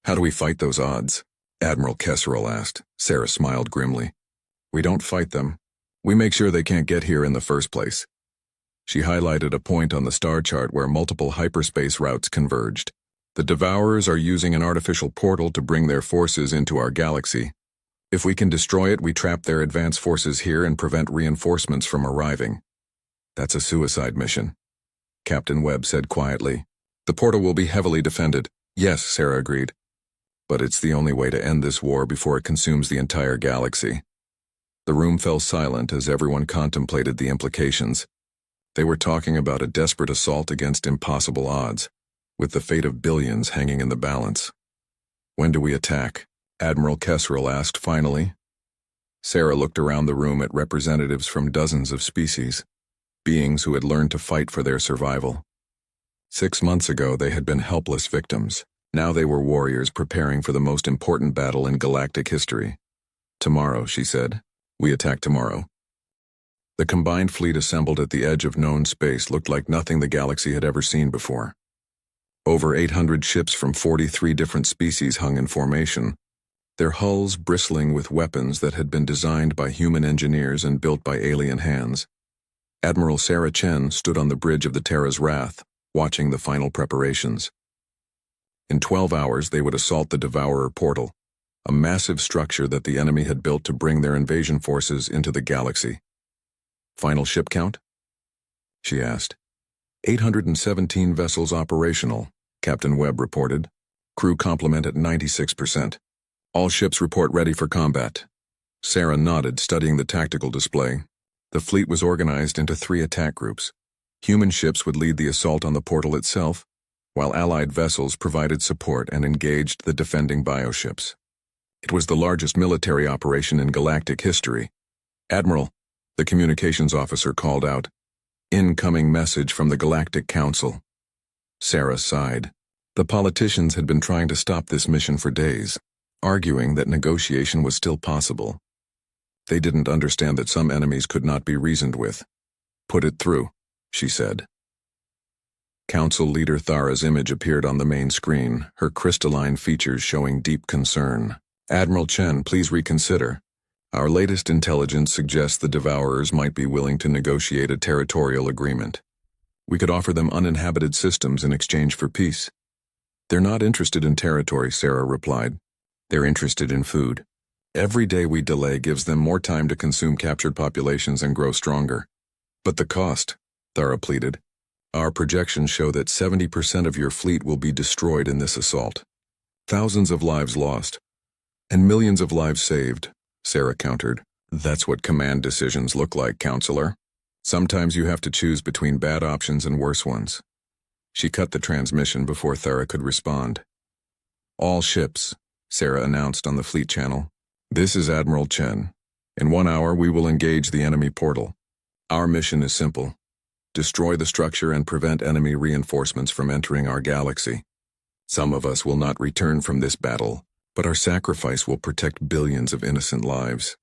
How do we fight those odds? Admiral Kesserel asked. Sarah smiled grimly. We don't fight them. We make sure they can't get here in the first place. She highlighted a point on the star chart where multiple hyperspace routes converged. The Devourers are using an artificial portal to bring their forces into our galaxy. If we can destroy it, we trap their advance forces here and prevent reinforcements from arriving. That's a suicide mission, Captain Webb said quietly. The portal will be heavily defended. Yes, Sarah agreed. But it's the only way to end this war before it consumes the entire galaxy. The room fell silent as everyone contemplated the implications. They were talking about a desperate assault against impossible odds, with the fate of billions hanging in the balance. When do we attack? Admiral Kesserel asked finally. Sarah looked around the room at representatives from dozens of species, beings who had learned to fight for their survival. 6 months ago, they had been helpless victims. Now they were warriors preparing for the most important battle in galactic history. Tomorrow, she said. We attack tomorrow. The combined fleet assembled at the edge of known space looked like nothing the galaxy had ever seen before. Over 800 ships from 43 different species hung in formation, their hulls bristling with weapons that had been designed by human engineers and built by alien hands. Admiral Sarah Chen stood on the bridge of the Terra's Wrath, watching the final preparations. In 12 hours, they would assault the Devourer portal, a massive structure that the enemy had built to bring their invasion forces into the galaxy. Final ship count? She asked. 817 vessels operational, Captain Webb reported. Crew complement at 96%. All ships report ready for combat. Sarah nodded, studying the tactical display. The fleet was organized into 3 attack groups. Human ships would lead the assault on the portal itself, while Allied vessels provided support and engaged the defending bioships. It was the largest military operation in galactic history. Admiral, the communications officer called out. Incoming message from the Galactic Council. Sarah sighed. The politicians had been trying to stop this mission for days, arguing that negotiation was still possible. They didn't understand that some enemies could not be reasoned with. Put it through, she said. Council leader Thara's image appeared on the main screen, her crystalline features showing deep concern. Admiral Chen, please reconsider. Our latest intelligence suggests the Devourers might be willing to negotiate a territorial agreement. We could offer them uninhabited systems in exchange for peace. They're not interested in territory, Sarah replied. They're interested in food. Every day we delay gives them more time to consume captured populations and grow stronger. But the cost, Thara pleaded. Our projections show that 70% of your fleet will be destroyed in this assault. Thousands of lives lost. And millions of lives saved, Sarah countered. That's what command decisions look like, counselor. Sometimes you have to choose between bad options and worse ones. She cut the transmission before Thara could respond. All ships, Sarah announced on the fleet channel. This is Admiral Chen. In 1 hour, we will engage the enemy portal. Our mission is simple. Destroy the structure and prevent enemy reinforcements from entering our galaxy. Some of us will not return from this battle, but our sacrifice will protect billions of innocent lives.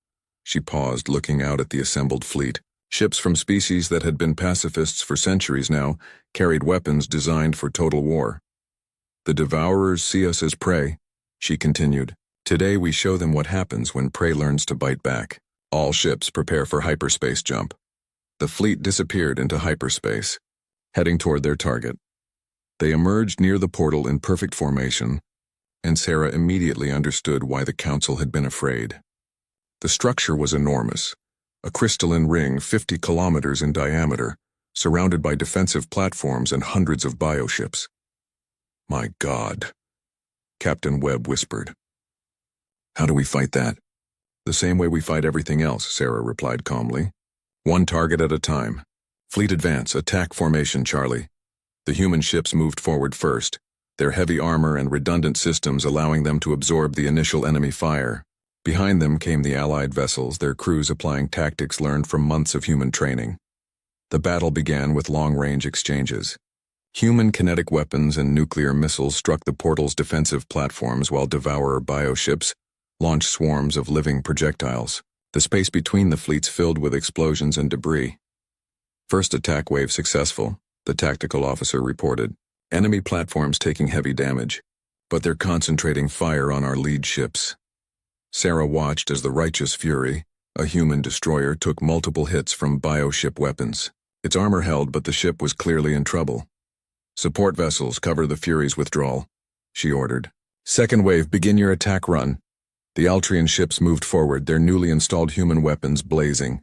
She paused, looking out at the assembled fleet. Ships from species that had been pacifists for centuries now carried weapons designed for total war. The Devourers see us as prey, she continued. Today we show them what happens when prey learns to bite back. All ships prepare for hyperspace jump. The fleet disappeared into hyperspace, heading toward their target. They emerged near the portal in perfect formation, and Sarah immediately understood why the council had been afraid. The structure was enormous, a crystalline ring 50 kilometers in diameter, surrounded by defensive platforms and hundreds of bioships. My God, Captain Webb whispered. How do we fight that? The same way we fight everything else, Sarah replied calmly. One target at a time. Fleet advance, attack formation, Charlie. The human ships moved forward first, their heavy armor and redundant systems allowing them to absorb the initial enemy fire. Behind them came the Allied vessels, their crews applying tactics learned from months of human training. The battle began with long-range exchanges. Human kinetic weapons and nuclear missiles struck the portal's defensive platforms while Devourer bioships launched swarms of living projectiles. The space between the fleets filled with explosions and debris. First attack wave successful, the tactical officer reported. Enemy platforms taking heavy damage, but they're concentrating fire on our lead ships. Sarah watched as the Righteous Fury, a human destroyer, took multiple hits from bioship weapons. Its armor held, but the ship was clearly in trouble. Support vessels, cover the Fury's withdrawal, she ordered. Second wave, begin your attack run. The Altrian ships moved forward, their newly installed human weapons blazing.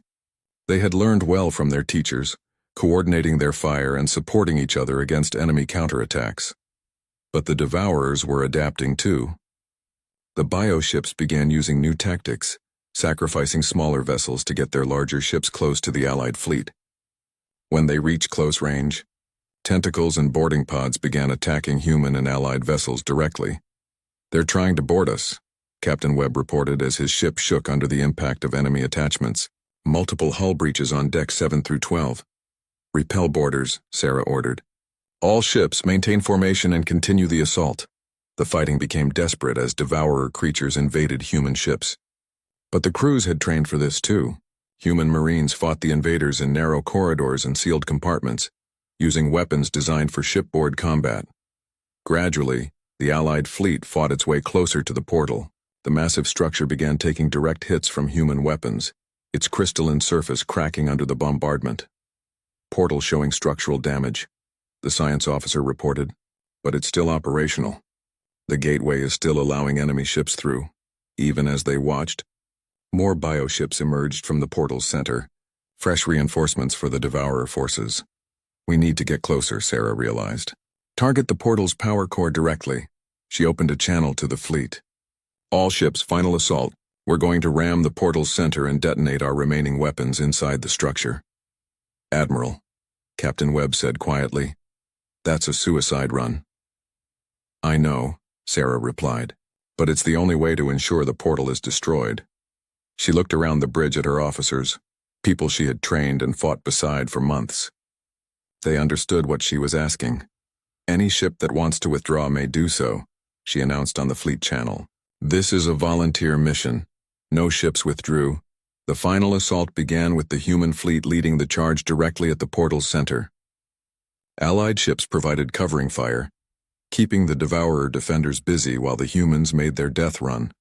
They had learned well from their teachers, coordinating their fire and supporting each other against enemy counterattacks. But the Devourers were adapting too. The bioships began using new tactics, sacrificing smaller vessels to get their larger ships close to the Allied fleet. When they reached close range, tentacles and boarding pods began attacking human and Allied vessels directly. They're trying to board us, Captain Webb reported as his ship shook under the impact of enemy attachments. Multiple hull breaches on deck 7 through 12. Repel boarders, Sarah ordered. All ships maintain formation and continue the assault. The fighting became desperate as Devourer creatures invaded human ships. But the crews had trained for this too. Human Marines fought the invaders in narrow corridors and sealed compartments, using weapons designed for shipboard combat. Gradually, the Allied fleet fought its way closer to the portal. The massive structure began taking direct hits from human weapons, its crystalline surface cracking under the bombardment. Portal showing structural damage, the science officer reported, but it's still operational. The gateway is still allowing enemy ships through. Even as they watched, more bioships emerged from the portal's center, fresh reinforcements for the Devourer forces. We need to get closer, Sarah realized. Target the portal's power core directly. She opened a channel to the fleet. All ships, final assault. We're going to ram the portal's center and detonate our remaining weapons inside the structure. Admiral, Captain Webb said quietly, that's a suicide run. I know, Sarah replied, but it's the only way to ensure the portal is destroyed. She looked around the bridge at her officers, people she had trained and fought beside for months. They understood what she was asking. Any ship that wants to withdraw may do so, she announced on the fleet channel. This is a volunteer mission. No ships withdrew. The final assault began with the human fleet leading the charge directly at the portal's center. Allied ships provided covering fire, keeping the Devourer defenders busy while the humans made their death run.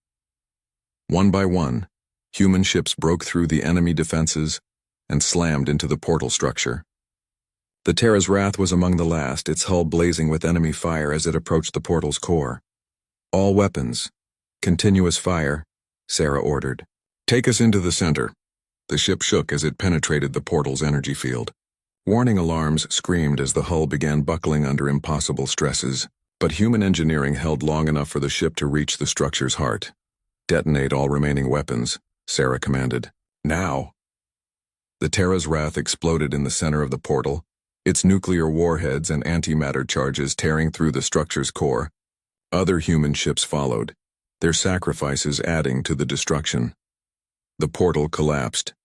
One by one, human ships broke through the enemy defenses and slammed into the portal structure. The Terra's Wrath was among the last, its hull blazing with enemy fire as it approached the portal's core. All weapons, continuous fire, Sarah ordered. Take us into the center. The ship shook as it penetrated the portal's energy field. Warning alarms screamed as the hull began buckling under impossible stresses, but human engineering held long enough for the ship to reach the structure's heart. Detonate all remaining weapons, Sarah commanded. Now. The Terra's Wrath exploded in the center of the portal, its nuclear warheads and antimatter charges tearing through the structure's core. Other human ships followed, their sacrifices adding to the destruction. The portal collapsed.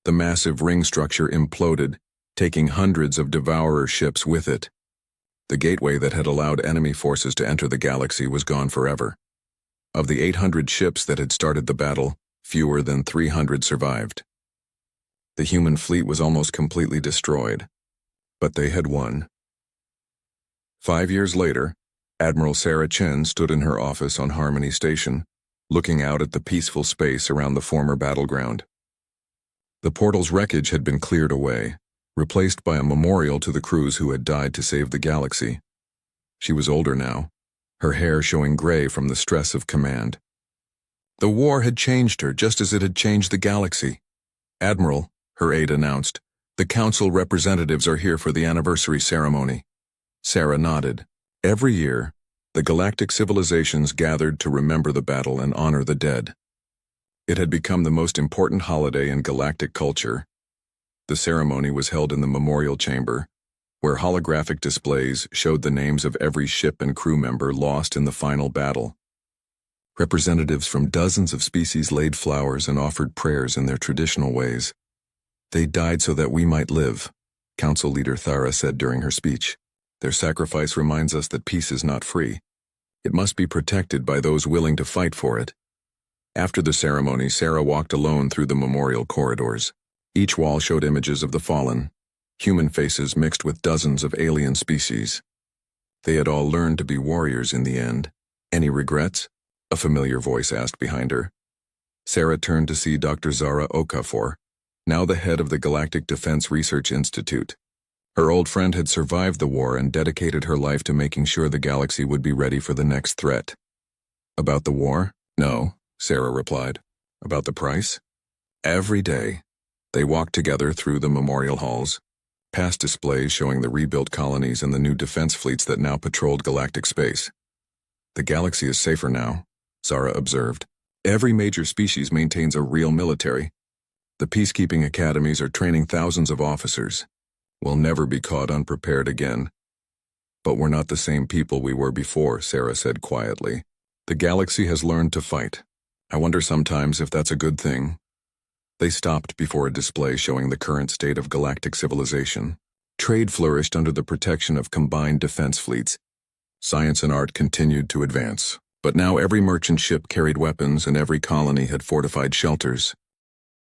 The massive ring structure imploded, taking hundreds of Devourer ships with it. The gateway that had allowed enemy forces to enter the galaxy was gone forever. Of the 800 ships that had started the battle, fewer than 300 survived. The human fleet was almost completely destroyed, but they had won. 5 years later, Admiral Sarah Chen stood in her office on Harmony Station, looking out at the peaceful space around the former battleground. The portal's wreckage had been cleared away, replaced by a memorial to the crews who had died to save the galaxy. She was older now, her hair showing gray from the stress of command. The war had changed her just as it had changed the galaxy. Admiral, her aide announced, the council representatives are here for the anniversary ceremony. Sarah nodded. Every year, the galactic civilizations gathered to remember the battle and honor the dead. It had become the most important holiday in galactic culture. The ceremony was held in the memorial chamber, where holographic displays showed the names of every ship and crew member lost in the final battle. Representatives from dozens of species laid flowers and offered prayers in their traditional ways. "They died so that we might live," Council Leader Thara said during her speech. "Their sacrifice reminds us that peace is not free. It must be protected by those willing to fight for it." After the ceremony, Sarah walked alone through the memorial corridors. Each wall showed images of the fallen, human faces mixed with dozens of alien species. They had all learned to be warriors in the end. "Any regrets?" a familiar voice asked behind her. Sarah turned to see Dr. Zara Okafor, now the head of the Galactic Defense Research Institute. Her old friend had survived the war and dedicated her life to making sure the galaxy would be ready for the next threat. "About the war? No," Sarah replied. "About the price?" Every day, they walked together through the memorial halls, past displays showing the rebuilt colonies and the new defense fleets that now patrolled galactic space. "The galaxy is safer now," Zara observed. "Every major species maintains a real military. The peacekeeping academies are training thousands of officers. We'll never be caught unprepared again." "But we're not the same people we were before," Sarah said quietly. "The galaxy has learned to fight. I wonder sometimes if that's a good thing." They stopped before a display showing the current state of galactic civilization. Trade flourished under the protection of combined defense fleets. Science and art continued to advance, but now every merchant ship carried weapons and every colony had fortified shelters.